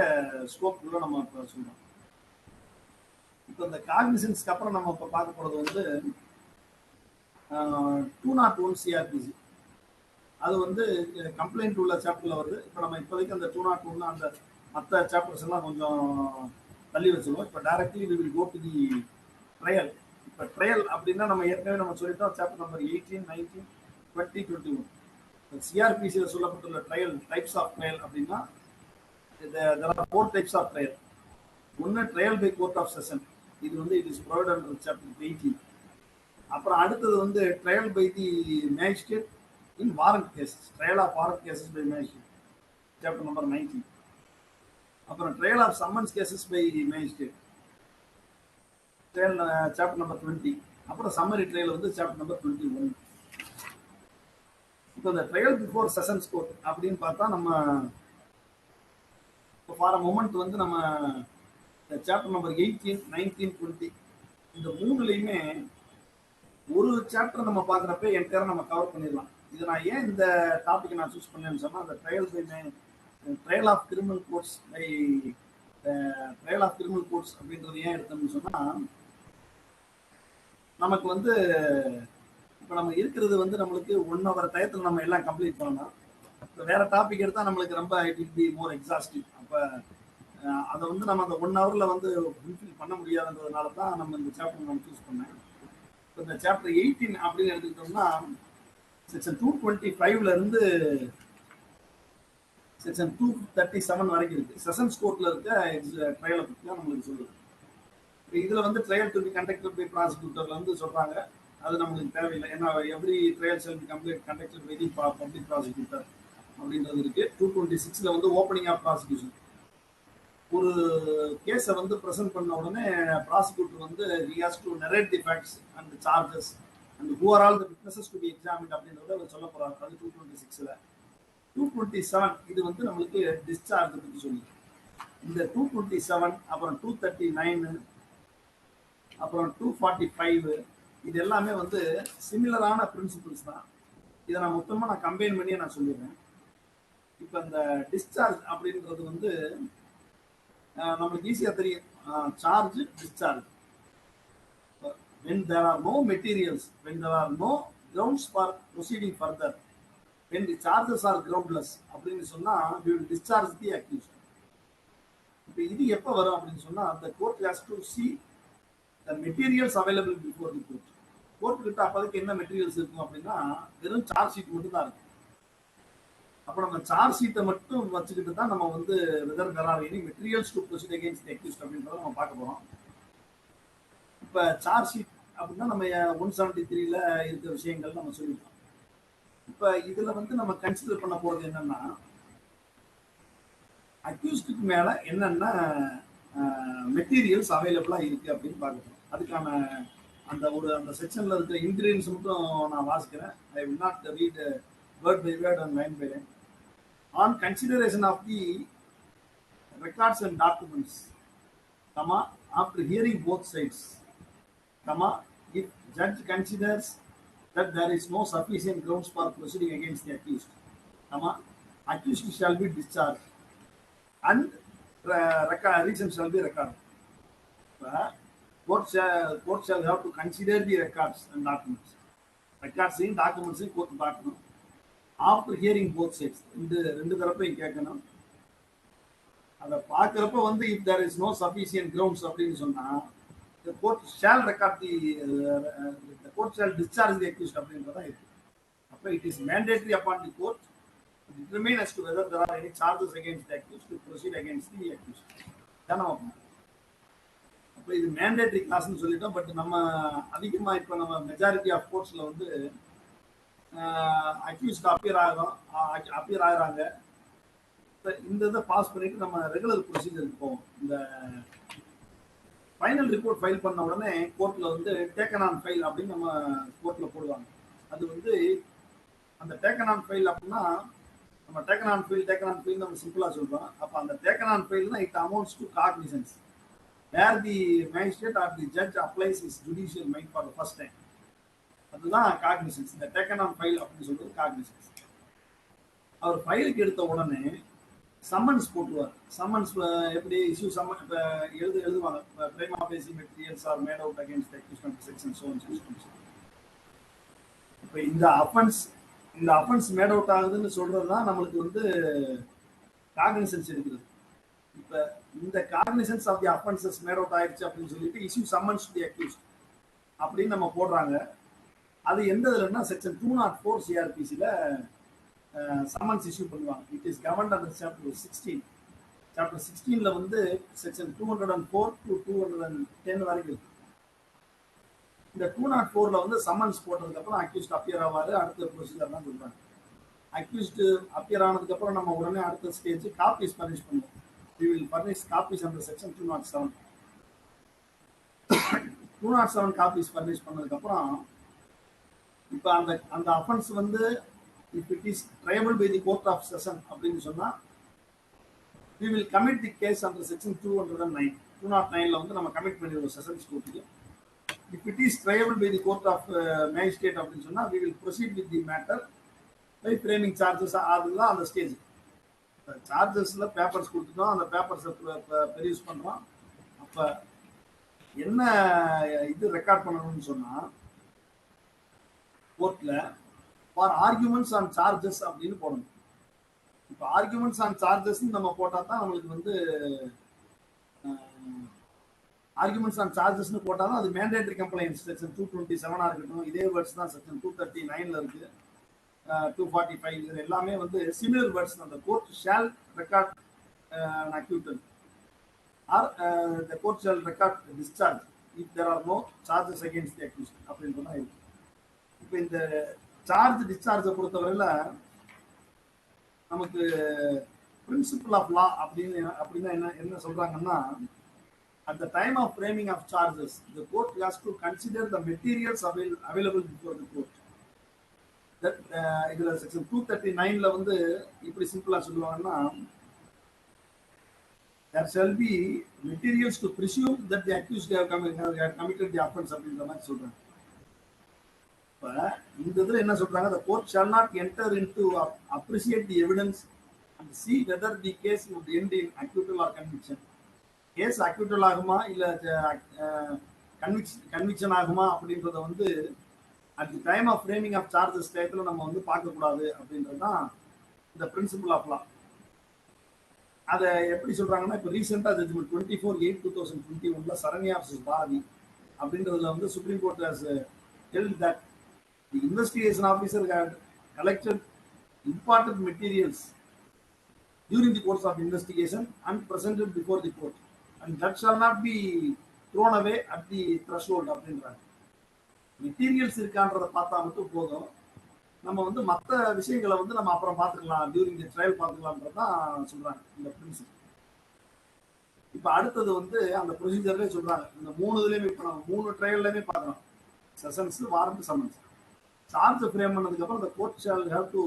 scope உள்ள நம்ம சொல்றோம். இப்போ இந்த காக்னிசன்ஸ்க்கு அப்புறம் நம்ம இப்போ பார்க்க போகிறது வந்து 201 சிஆர்பிசி. அது வந்து கம்ப்ளைண்ட் உள்ள சாப்டர்ல வருது. இப்போ நம்ம இப்போதைக்கு அந்த 201 அந்த மற்ற சாப்டர்ஸ் எல்லாம் கொஞ்சம் தள்ளி வச்சுருவோம். இப்போ directly we will go to the trial. இப்போ ட்ரையல் அப்படின்னா நம்ம ஏற்கனவே நம்ம சொல்லிட்டோம் சாப்டர் நம்பர் 18, 19, 20, 21. சிஆர்பிசியில் சொல்லப்பட்டுள்ள ட்ரையல் டைப்ஸ் ஆஃப் ட்ரையல் அப்படின்னா there are 4 types of trial. ஒன்று trial by court of session, இது வந்து it is provided under chapter 18. அப்புறம் அடுத்தது வந்து trial by the magistrate in warrant cases, trial of warrant cases by magistrate, chapter number 19. அப்புறம் trial of summons cases by magistrate, trial chapter number 20. அப்புறம் summary trial வந்து chapter number 21. இப்போ இந்த trial before sessions court அப்படின்னு பார்த்தா நம்ம இப்போ for a moment வந்து நம்ம சாப்டர் நம்பர் 18, 19, 20 இந்த மூணுலையுமே ஒரு சாப்டர் நம்ம பார்க்குறப்ப என்டையராக நம்ம கவர் பண்ணிடலாம். இது நான் ஏன் இந்த டாபிக் நான் சூஸ் பண்ணேன்னு சொன்னால், அந்த trial of criminal courts by trial of criminal courts அப்படின்றது ஏன் எடுத்தோம்னு சொன்னால், நமக்கு வந்து இப்போ நம்ம இருக்கிறது வந்து நம்மளுக்கு 1 hour டயத்தில் நம்ம எல்லாம் கம்ப்ளீட் பண்ணலாம். இப்போ வேற டாபிக் எடுத்தால் நம்மளுக்கு ரொம்ப it will be more exhaustive. அப்போ அதை வந்து நம்ம அந்த 1 hourல வந்து ஃபுல்ஃபில் பண்ண முடியாதுன்றதுனால தான் நம்ம இந்த சாப்டர் நம்ம சூஸ் பண்ணேன். இப்போ இந்த சாப்டர் 18 அப்படின்னு எடுத்துக்கிட்டோம்னா செக்ஷன் 225ல இருந்து செக்ஷன் 237 வரைக்கும் இருக்கு. செஷன்ஸ் கோர்ட்ல இருக்க ட்ரையலை பற்றி தான் நம்மளுக்கு சொல்லுது. இப்போ இதில் வந்து trial to be conducted by ப்ராசிக்யூட்டர்ல வந்து சொல்றாங்க, அது நம்மளுக்கு தேவையில்லை. ஏன்னா every trial shall be conducted by the public prosecutor அப்படின்றது இருக்கு. 226ல வந்து ஓப்பனிங் ஆஃப் ப்ராசிக்யூஷன், ஒரு கேஸை வந்து ப்ரெசென்ட் பண்ண உடனே ப்ராசிக்யூட்டர் வந்து he has to narrate the facts and the charges and who are all the witnesses to be examined அப்படின்றத அவர் சொல்ல போறாரு. அது 226ல. 227 இது வந்து நம்மளுக்கு டிஸ்சார்ஜ் பற்றி சொல்லுது. இந்த 227 அப்புறம் 239 அப்புறம் 245 இது எல்லாமே வந்து சிமிலரான பிரின்சிபிள்ஸ் தான். இதை நான் மொத்தமாக நான் கம்பைன் பண்ணியே நான் சொல்லிடுறேன். இப்போ இந்த டிஸ்சார்ஜ் அப்படின்றது வந்து நம்மளுக்கு ஈஸியாக தெரியும். Charge, discharge. when there are no materials, when there are no grounds for proceeding further, when the charges are groundless அப்படின்னு சொன்னா we will discharge the accused. இப்போ இது எப்போ வரும் அப்படின்னு சொன்னா the court has to see the materials available before the court. Court கிட்ட அப்போதைக்கு என்ன மெட்டீரியல்ஸ் இருக்கும் அப்படின்னா வெறும் சார்ஜ் ஷீட் மட்டும் தான் இருக்கும். அப்போ நம்ம சார்ஜ் ஷீட்டை மட்டும் வச்சுக்கிட்டு தான் நம்ம வந்து whether there are any materials to proceed against the accused அப்படின்றத நம்ம பார்க்க போறோம். இப்போ சார்ஜ் ஷீட் அப்படின்னா நம்ம 173ல இருக்கிற விஷயங்கள் நம்ம சொல்லிட்டோம். இப்போ இதுல வந்து நம்ம கன்சிடர் பண்ண போறது என்னன்னா, அக்யூஸ்டுக்கு மேல என்னென்ன மெட்டீரியல்ஸ் அவைலபிளா இருக்கு அப்படின்னு பார்க்கணும். அதுக்கான அந்த செக்ஷன்ல இருக்கிற இன்கிரீடியன்ஸ் மட்டும் நான் வாசிக்கிறேன். I will not read word by word and line by line. On consideration of the records and documents, after hearing both sides, if judge considers that there is no sufficient grounds for proceeding against the accused, accused shall be discharged and reason shall be recorded. Court shall have to consider the records and documents. Records in documents in court பார்க்கணும். After hearing both sides, ரெண்டு தரப்பையும் கேட்கணும். அதை பார்க்குறப்ப வந்து if there is no sufficient grounds அப்படின்னு சொன்னா the court shall record the court shall discharge the accused அப்படின்றதா இருக்கு. அப்போ it is mandatory upon the court to determine as to whether there are any charges against the accused to proceed against the accused. தானே அப்போ இது mandatory கிளாஸ்ன்னு சொல்லிட்டோம். But நம்ம அதிகமாக இப்போ நம்ம மெஜாரிட்டி ஆஃப் கோர்ட்ஸில் வந்து அக்யூஸ்ட் அப்பியர் ஆகிறாங்க. இந்த இதை பாஸ் பண்ணிட்டு நம்ம ரெகுலர் ப்ரொசீஜருக்கு போவோம். இந்த ஃபைனல் ரிப்போர்ட் ஃபைல் பண்ண உடனே கோர்ட்டில் வந்து டேக்கன் ஆன் ஃபைல் அப்படின்னு நம்ம கோர்ட்டில் போடுவாங்க. அது வந்து அந்த டேக்கன் ஆன் ஃபைல் அப்படின்னா நம்ம டேக்கன் ஆன் ஃபைல் நம்ம சிம்பிளாக சொல்கிறோம். அப்போ அந்த டேக்கன் ஆன் ஃபைல் தான் it amounts to cognizance where the magistrate or the judge applies his judicial mind for the first time. அதுதான் காக்னிசன்ஸ். இந்த டேக்கன் ஆன் ஃபைல் அப்படின்னு சொல்றது காக்னிசன்ஸ். அவர் ஃபைலுக்கு எடுத்த உடனே சம்மன்ஸ் போட்டுருவார். சம்மன்ஸ் எப்படி இஷ்யூ சம்மன் இப்போ எழுதுவாங்க, prima facie materials are made out against accused under section so and so. இப்போ இந்த அஃபென்ஸ் மேட் அவுட் ஆகுதுன்னு சொல்றது தான் நம்மளுக்கு வந்து காக்னிசன்ஸ் இருக்குது. இப்போ இந்த cognizance of the offences made out ஆயிடுச்சு அப்படின்னு சொல்லிட்டு இஷ்யூ சம்மன்ஸ் தி அக்யூஸ்ட் அப்படின்னு நம்ம போடுறாங்க. அது எந்த இதுலன்னா செக்ஷன் 204 சிஆர்பிசியில் சம்மன்ஸ் இஷ்யூ பண்ணுவாங்க. It is governed under chapter 16. Chapter 16ல வந்து செக்ஷன் 204 to 210 வரைக்கும் இருக்கு. இந்த 204ல வந்து சம்மன்ஸ் போட்டதுக்கு அப்புறம் அக்யூஸ்ட் அப்பியர் ஆவாரு. அடுத்த ப்ரொசீஜர் தான் சொல்றாங்க. அக்யூஸ்ட் அப்பியர் ஆனதுக்கு அப்புறம் நம்ம உடனே அடுத்த ஸ்டேஜ் காப்பீஸ் பர்னிஷ் பண்ணுவோம். we will furnish copies under section 207. 207 copies burnish பண்ணதுக்கு அப்புறம் இப்போ அந்த அஃபென்ஸ் வந்து if it is triable by the court of session அப்படின்னு சொன்னா we will commit the case under section 209. 209ல வந்து நம்ம கமிட் பண்ணிடுவோம் செஷன்ஸ் கோர்ட்டுக்கு. if it is triable by the court of magistrate அப்படின்னு சொன்னா we will proceed with the matter by framing charges. அதுதான் அந்த ஸ்டேஜ். சார்ஜஸ்ல பேப்பர்ஸ் கொடுத்துட்டோம், அந்த பேப்பர்ஸை ப்ரொடியூஸ் பண்றோம். அப்ப என்ன இது ரெக்கார்ட் பண்ணணும்னு சொன்னா கோர்ட்ல ஃபார் ஆர்குமெண்ட்ஸ் ஆன் சார்ஜஸ் அப்படின்னு போடணும். இப்போ ஆர்குமெண்ட்ஸ் ஆன் சார்ஜஸ் நம்ம போட்டா தான் நம்மளுக்கு வந்து ஆர்குமெண்ட்ஸ் ஆன் சார்ஜஸ்னு போட்டா தான் அது மேண்டேட்டரி கம்ப்ளைண்ட்ஸ் செக்ஷன் 227 இருக்கட்டும். இதே வேர்ட்ஸ் தான் செக்ஷன் 239ல இருக்கு, 245 இது எல்லாமே வந்து சிமிலர் வேர்ட்ஸ். அந்த court shall record acquittal or the court shall record discharge if there are no charges against the accused அப்படின்னு தான் இருக்கு. இப்போ இந்த சார்ஜ் டிஸ்சார்ஜை பொறுத்தவரையில நமக்கு பிரின்சிபல் ஆஃப் லா அப்படின்னா என்ன சொல்றாங்கன்னா at the time of framing of charges the court has to consider the materials available before the court. That இதுல செக்ஷன் 239ல வந்து இப்படி சிம்பிளா சொல்லுவாங்கன்னா there shall be materials to presume that the accused have committed the offense அப்படின்ற மாதிரி சொல்றாங்க. இப்ப இந்த இதுல என்ன சொல்றாங்க, the court shall not enter into appreciate the evidence and see whether the case would end in acquittal or conviction. Case acquittal ஆகுமா இல்ல கன்விக்ஷன் ஆகுமா அப்படின்றத வந்து at the time of framing of charges டயத்துல நம்ம வந்து பார்க்க கூடாது அப்படின்றது தான் இந்த பிரின்சிபல் ஆஃப் லா. அதை எப்படி சொல்றாங்கன்னா இப்போ ரீசெண்டா ஜட்ஜ்மெண்ட் 24/8/2021 சரண்யா வர்சஸ் பாரதி அப்படின்றதுல வந்து supreme court has held that the investigation officer had collected important materials during the course of investigation and presented before the court and that shall not be thrown away at the threshold அப்படின்றாங்க. Materials இருக்கான்றதை பார்த்தா மட்டும் போதும், நம்ம வந்து மற்ற விஷயங்களை வந்து நம்ம அப்புறம் பார்த்துக்கலாம், டியூரிங் தி ட்ரையல் பார்த்துக்கலாம்ன்றதான் சொல்றாங்க இந்த பிரின்சிபல். இப்போ அடுத்தது வந்து அந்த ப்ரொசீஜர்லேயே சொல்றாங்க, இந்த 3 இதுலையுமே இப்போ நம்ம 3 ட்ரையல்லையுமே பார்க்கலாம், sessions, warrant, summons. Charge frame பண்ணதுக்கு அப்புறம் the court shall have to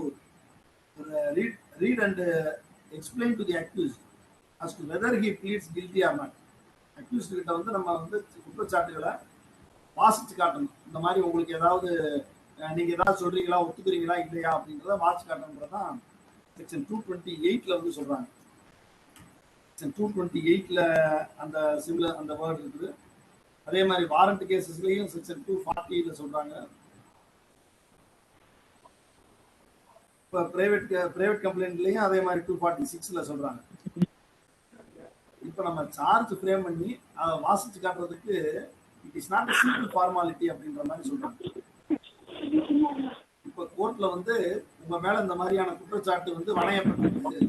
read and explain to the accused as to whether he pleads guilty or not. accused கிட்ட வந்து நம்ம வந்து குற்றச்சாட்டுகளை வாசிச்சு காட்டணும். இந்த மாதிரி உங்களுக்கு ஏதாவது நீங்க ஏதாவது சொல்றீங்களா, ஒத்துக்கிறீங்களா இல்லையா அப்படின்றத வாசிச்சு காட்டணுன்றதான் செக்ஷன் 228ல வந்து சொல்றாங்க. செக்ஷன் 228ல அந்த சிமிலர் அந்த வேர்ட் இருக்குது. அதே மாதிரி வாரண்ட் கேசஸ்லயும் செக்ஷன் 240ல சொல்றாங்க. இப்போ பிரைவேட் கம்ப்ளைண்ட்லயும் அதே மாதிரி 246ல சொல்றாங்க. இப்போ நம்ம சார்ஜ் ஃப்ரேம் பண்ணி அதை வாசிச்சு காட்டுறதுக்கு it is not a simple formality அப்படின்ற மாதிரி சொல்றாங்க. இப்போ கோர்ட்ல வந்து உங்க மேல இந்த மாதிரியான குற்றச்சாட்டு வந்து வணையப்பட்டிருக்கு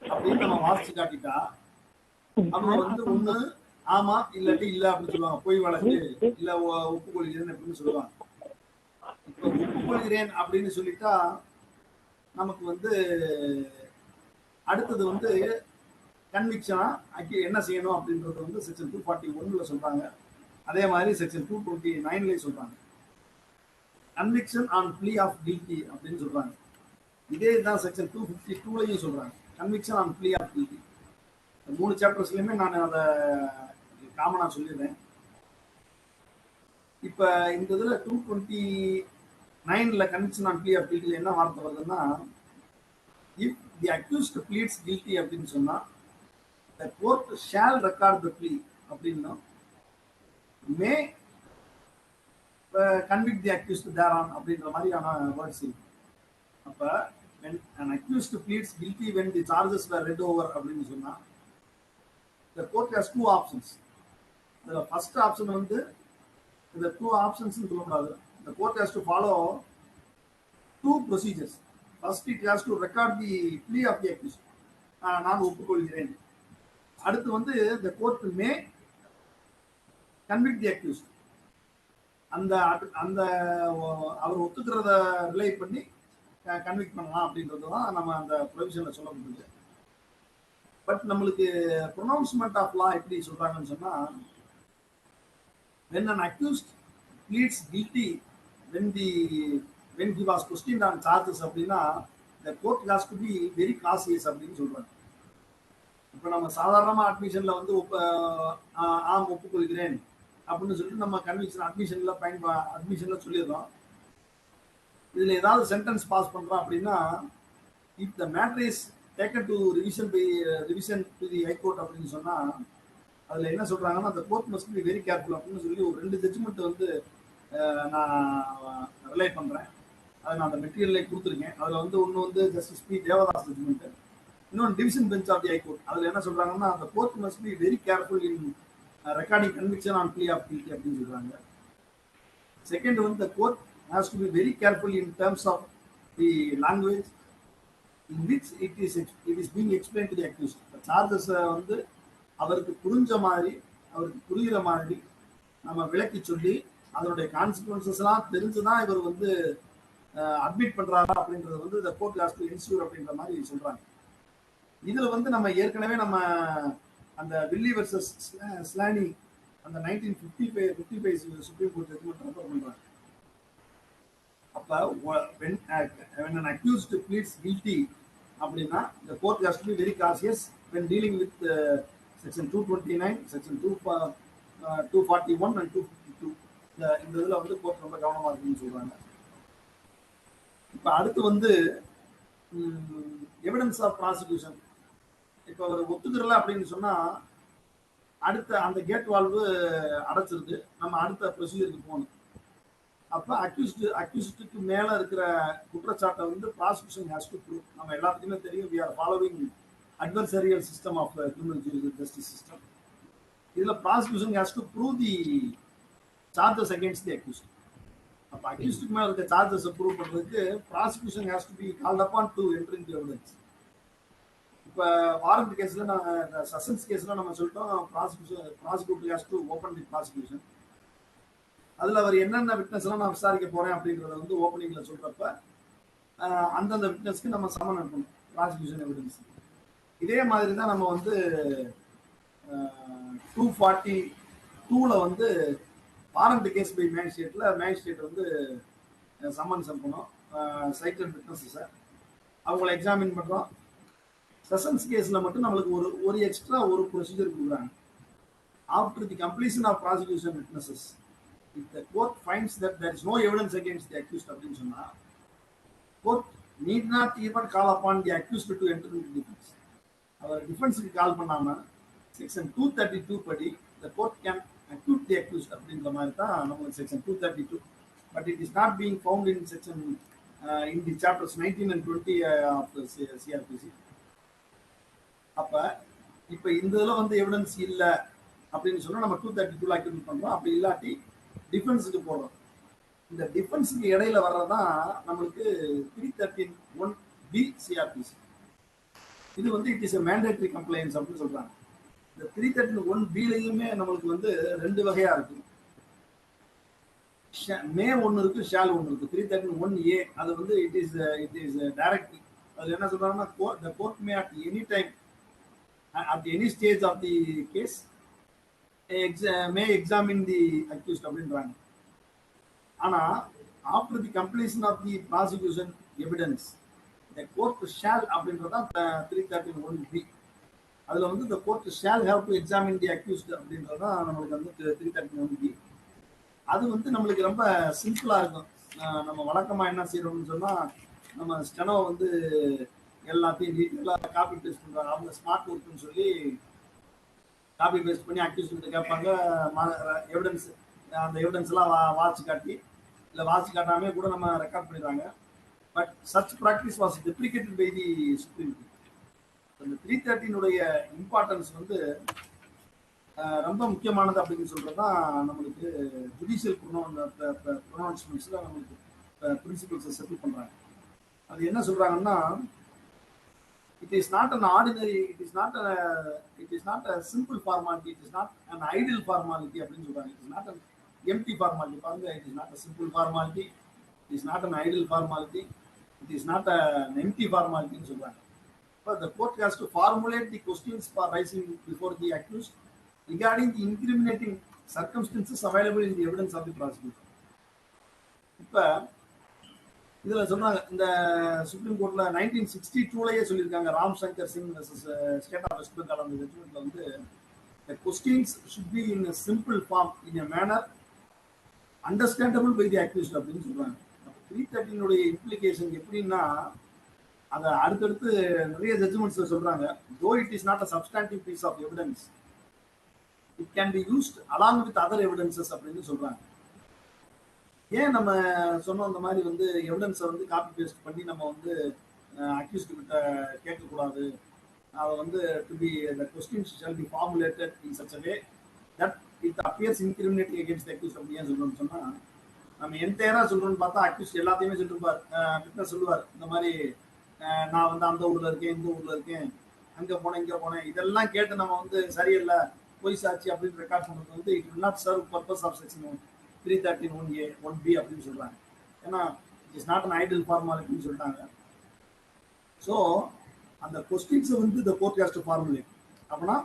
அப்படின்னு நம்ம வாசிச்சு காட்டிட்டா அவங்க வந்து ஒண்ணு ஆமா இல்லாட்டி இல்ல அப்படின்னு சொல்லுவாங்க, பொய் வழக்கு இல்ல ஒப்புக்கொள்கிறேன் அப்படின்னு சொல்லுவாங்க. இப்போ ஒப்புக்கொள்கிறேன் அப்படின்னு சொல்லிட்டா நமக்கு வந்து அடுத்தது வந்து கன்விக்ஷனா என்ன செய்யணும் அப்படின்றது வந்து செக்ஷன் 241ல சொல்றாங்க. அதே மாதிரி செக்ஷன் 229ல சொல்றாங்க. Conviction on plea of guilty அப்படின்னு சொல்றாங்க. இதே தான் செக்ஷன் 252லையும் சொல்றாங்க, conviction on plea of guilty. 3 சாப்டர்ஸ்லயுமே நான் அதை காமனா சொல்லிடுறேன். இப்ப இந்த இதுல 229ல கன்விக்ஷன் ஆன் ப்ளீ ஆஃப் கில்ட்டில என்ன வார்த்தை வருதுன்னா, if the accused pleads guilty அப்படின்னு சொன்னா the court shall record the plea அப்படின்னா மே convict the accused thereon அப்படின்ற மாதிரியான வேர்ட்ஸ் இருக்கு. அப்ப when an accused pleads guilty when the charges were read over அப்படின்னு சொன்னா the court has two options. The first option வந்து இந்த two options சொல்லக்கூடாது. The court has to follow two procedures. First it has to record the plea of the accused. நான் ஒப்புக்கொள்கிறேன். அடுத்து வந்து the court may convict the accused. அந்த அந்த அவர் ஒத்துக்கிறத rely பண்ணி கன்விக்ட் பண்ணலாம் அப்படின்றது தான் நம்ம அந்த ப்ரொவிஷன்ல சொல்ல முடியுது. பட் நம்மளுக்கு ப்ரொனவுன்ஸ்மெண்ட் ஆஃப் லா எப்படி சொல்றாங்கன்னு சொன்னா when an accused pleads guilty when he was questioned on charges அப்படின்னா the court has to be very cautious அப்படின்னு சொல்றாங்க. இப்போ நம்ம சாதாரணமா அட்மிஷன்ல வந்து ஒப்புக்கொள்கிறேன் அப்படின்னு சொல்லிட்டு நம்ம கன்விக்ஷன் அட்மிஷன்ல சொல்லிடுறோம். இதுல ஏதாவது சென்டென்ஸ் பாஸ் பண்றோம் அப்படின்னா if the matter is taken to revision to the high court அப்படின்னு சொன்னா அதுல என்ன சொல்றாங்கன்னா அந்த court must be very careful அப்படின்னு சொல்லி ஒரு 2 ஜட்ஜ்மெண்ட் வந்து நான் ரிலை பண்றேன். அதை நான் அந்த மெட்டீரியலை கொடுத்துருக்கேன். அதுல வந்து ஒன்று வந்து ஜஸ்டிஸ் பி தேவதாஸ் ஜட்ஜ்மெண்ட், இன்னொன்று division bench of the high court. அதுல என்ன சொல்றாங்கன்னா அந்த court must be very careful in recording conviction on plea of guilty அப்படின்னு சொல்றாங்க. செகண்ட் வந்து the court has to be very careful in terms of the language in which it is being explained to the accused. Charges வந்து அவருக்கு புரிஞ்ச மாதிரி அவருக்கு புரிகிற மாதிரி நம்ம விளக்கி சொல்லி அதனுடைய கான்சிக்வன்சஸ் எல்லாம் தெரிஞ்சுதான் இவர் வந்து அட்மிட் பண்றாரா அப்படின்றது வந்து the court has to ensure அப்படின்ற மாதிரி சொல்றாங்க. இதுல வந்து நம்ம ஏற்கனவே நம்ம அந்த வில்லி வர்சஸ் ஸ்லானி அந்த 1955 சுப்ரீம் கோர்ட் ஜட்ஜ்மெண்ட் ரெஃபர் பண்றாங்க. அப்ப when an accused pleads guilty அப்படின்னா the court has to be very cautious when dealing with section 229, section 241 and 252. இந்த இதுல வந்து கோர்ட் ரொம்ப கவனமா இருக்குன்னு சொல்றாங்க. இப்ப அடுத்து வந்து எவிடன்ஸ் ஆஃப் ப்ராசிக்யூஷன். இப்போ அவர் ஒத்துக்கிறல அப்படின்னு சொன்னா அடுத்த அந்த கேட் வால்வு அடைச்சிருக்கு, நம்ம அடுத்த ப்ரொசீஜருக்கு போகணும். அப்ப அக்யூஸ்டுக்கு மேல இருக்கிற குற்றச்சாட்டை வந்து ப்ராசிக்யூஷன் ஹேஸ் டு ப்ரூவ். நம்ம எல்லாத்துக்குமே தெரியும் we are following adversarial system of criminal justice system. இதுல prosecution has to prove the charges against the accused. அப்ப அக்யூஸ்டுக்கு மேல இருக்க சார்ஜஸ் ப்ரூவ் பண்றதுக்கு prosecution has to be called upon to enter into evidence. இப்போ warrant கேஸ்ல suspense கேஸ்ல நம்ம சொல்லிட்டோம் prosecutor has to open the prosecution. அதுல அவர் என்னென்ன விட்னஸ் எல்லாம் நான் விசாரிக்க போறேன் அப்படின்றத வந்து ஓப்பனிங்ல சொல்றப்ப அந்தந்த விட்னஸ்க்கு நம்ம சமன் அனுப்பணும் ப்ராசிக்யூஷன் எவிடன்ஸ். இதே மாதிரி தான் நம்ம வந்து 242ல வந்து வாரண்ட் கேஸ் பை மேஜிஸ்ட்ரேட் வந்து சம்மன்ஸ் அனுப்பணும் சைட்டட் விட்னஸஸை அவங்கள எக்ஸாமின் பண்றோம். செஷன்ஸ் கேஸ்ல மட்டும் நம்மளுக்கு ஒரு எக்ஸ்ட்ரா ஒரு ப்ரொசீஜர் கொடுக்குறாங்க. After the completion of prosecution witnesses if the court finds that there is no evidence against the accused அப்படின்னு சொன்னா court need not even call upon the accused to enter into defense. அவர் டிஃபென்ஸ்க்கு கால் பண்ணாம section 232 படி the court can acquit the accused அப்படின்ற மாதிரி தான் நமக்கு section 232. but it is not being found in section in the chapters 19 and 20 of the CRPC. அப்ப இப்ப இந்த இதுல வந்து எவிடன்ஸ் இல்ல அப்படின்னு சொன்னா நம்ம 232 ஆக்டிவேட் பண்றோம். அப்படி இல்லாட்டி டிஃபென்ஸுக்கு போடுறோம். இந்த டிஃபென்ஸுக்கு இடையில வர்றதான் நம்மளுக்கு 313(1)B சிஆர்பிசி. இது வந்து it is a mandatory compliance அப்படின்னு சொல்றாங்க. இந்த 313(1)Bலையுமே நம்மளுக்கு வந்து 2 வகையா இருக்கு. மே ஒன்னு இருக்கு, ஷால் ஒன்னு இருக்கு. 313(1)A அது வந்து இட் இஸ் டைரக்ட். அது என்ன சொல்றாங்கன்னா the court may at any time at any stage of the case may examine the accused அப்படின்றாங்க. ஆனா after the completion of the prosecution evidence the court shall அப்படின்றதா 313(1)B. அதுல வந்து the court shall have to examine the accused அப்படின்றதா நமக்கு வந்து 313(1)B. அது வந்து நம்மளுக்கு ரொம்ப சிம்பிளா இருக்கும். நம்ம வழக்கமா என்ன செய்யறோம்னு சொன்னா நம்ம ஸ்டெனோ வந்து எல்லாத்தையும் டீட்டெயிலாக காப்பி பேஸ்ட் பண்றாங்க. அவங்க ஸ்மார்ட் ஒர்க்னு சொல்லி காப்பி பேஸ்ட் பண்ணி அக்யூஸ் கிட்ட கேட்பாங்க. எவிடன்ஸ் அந்த எவிடன்ஸ் எல்லாம் வாட்ச் காட்டி இல்லை வாட்ச் காட்டாமே கூட நம்ம ரெக்கார்ட் பண்ணிடுறாங்க. But such practice was deprecated by the supreme court. இந்த 313 இம்பார்ட்டன்ஸ் வந்து ரொம்ப முக்கியமானது அப்படின்னு சொல்றதுதான் நம்மளுக்கு ஜுடிஷியல் ப்ரொனவுன்ஸ்மெண்ட்ஸ்ல நம்மளுக்கு பிரின்சிபல்ஸை செட்டில் பண்றாங்க. அது என்ன சொல்றாங்கன்னா, it is not an ordinary, it is not a simple formality, it is not an idle formality அப்படின்னு சொல்றாங்க. It is not an empty formality. பாருங்க, it is not a simple formality, it is not an idle formality, it is not an empty formality ன்னு சொல்றாங்க. But the court has to formulate the questions for rising before the accused regarding the incriminating circumstances available in the evidence of the prosecution. இப்ப இதுல சொல்றாங்க, இந்த supreme கோர்ட்ல 1962லயே சொல்லியிருக்காங்க, Ram Shankar Singh versus state of West Bengal அந்த ஜட்ஜ்மெண்ட்ல வந்து the questions should be in a simple form, in a manner understandable by the accused அப்படின்னு சொல்றாங்க. 313 இம்ப்ளிகேஷன் எப்படின்னா, அதை அடுத்தடுத்து நிறைய ஜட்ஜ்மெண்ட்ஸ்ல சொல்றாங்க. though it is not a substantive piece of evidence, it can be used along with other evidences அப்படின்னு சொல்றாங்க. ஏன் நம்ம சொன்னோம் இந்த மாதிரி வந்து எவிடன்ஸை வந்து காப்பி பேஸ்ட் பண்ணி நம்ம வந்து அக்யூஸ்ட் கிட்ட கேட்கக்கூடாது, அதை வந்து to be the questions shall be formulated in such a way that it appears incriminating against the accused அப்படின்னு ஏன் சொல்றோம்னு சொன்னா, நம்ம என்டையரா சொல்றோம்னு பார்த்தா அக்யூஸ்ட் எல்லாத்தையுமே சொல்லிருப்பார். விட்னஸ் சொல்லுவார், இந்த மாதிரி நான் வந்து அந்த ஊர்ல இருக்கேன், இந்த ஊர்ல இருக்கேன், அங்க போனேன், இங்க போனேன், இதெல்லாம் கேட்டு நம்ம வந்து சரியில்லை பொய் சாட்சி அப்படின்னு ரெக்கார்ட் பண்றது வந்து it will not serve purpose of section 313(1A) 1B அப்படின்னு சொல்றாங்க. ஏன்னா it is not an idle formality சொல்லிட்டாங்க. ஸோ அந்த கொஸ்டின்ஸை வந்து the court has to formulate. அப்படின்னா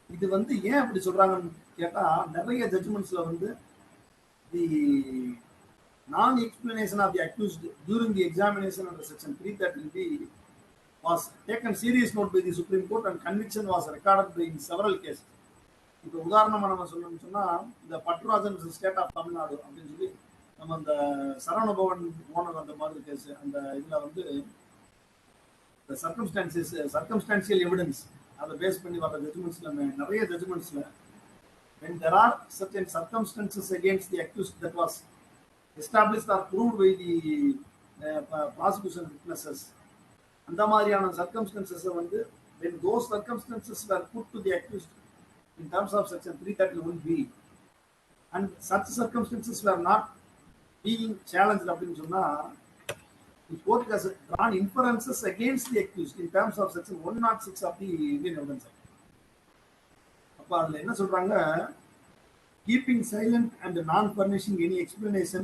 இது வந்து ஏன் அப்படி சொல்றாங்கன்னு கேட்டா, நிறைய ஜட்ஜ்மெண்ட்ஸ்ல வந்து தி non-explanation of the accused during the examination under section 313B was taken serious note by the Supreme Court and conviction was recorded in several cases. இப்போ உதாரணமா நம்ம சொல்லணும்னு சொன்னா, இந்த பட்ராஜன் ஸ்டேட் ஆஃப் தமிழ்நாடு அப்படின்னு சொல்லி நம்ம அந்த சரவணபவன் ஓனர் அந்த மாதிரி கேஸ், அந்த இதுல வந்து சர்க்கம்ஸ்டான்சியல் எவிடன்ஸ் அதை பேஸ் பண்ணி வர ஜட்ஜ்மெண்ட்ஸ்ல நிறைய ஜட்ஜ்மெண்ட்ஸ்ல when there are certain circumstances against the accused that was established or proved by the prosecution witnesses, அந்த மாதிரியான சர்க்கம்ஸ்டன்சஸ் வந்து when those circumstances were put to the accused in terms of section 331B and such circumstances were not being challenged அப்படின்னு சொன்னா, the court has drawn inferences against the accused in terms of section 106 of the Indian Evidence Act. அப்ப அதுல என்ன சொல்றாங்க, keeping silent and non furnishing any explanation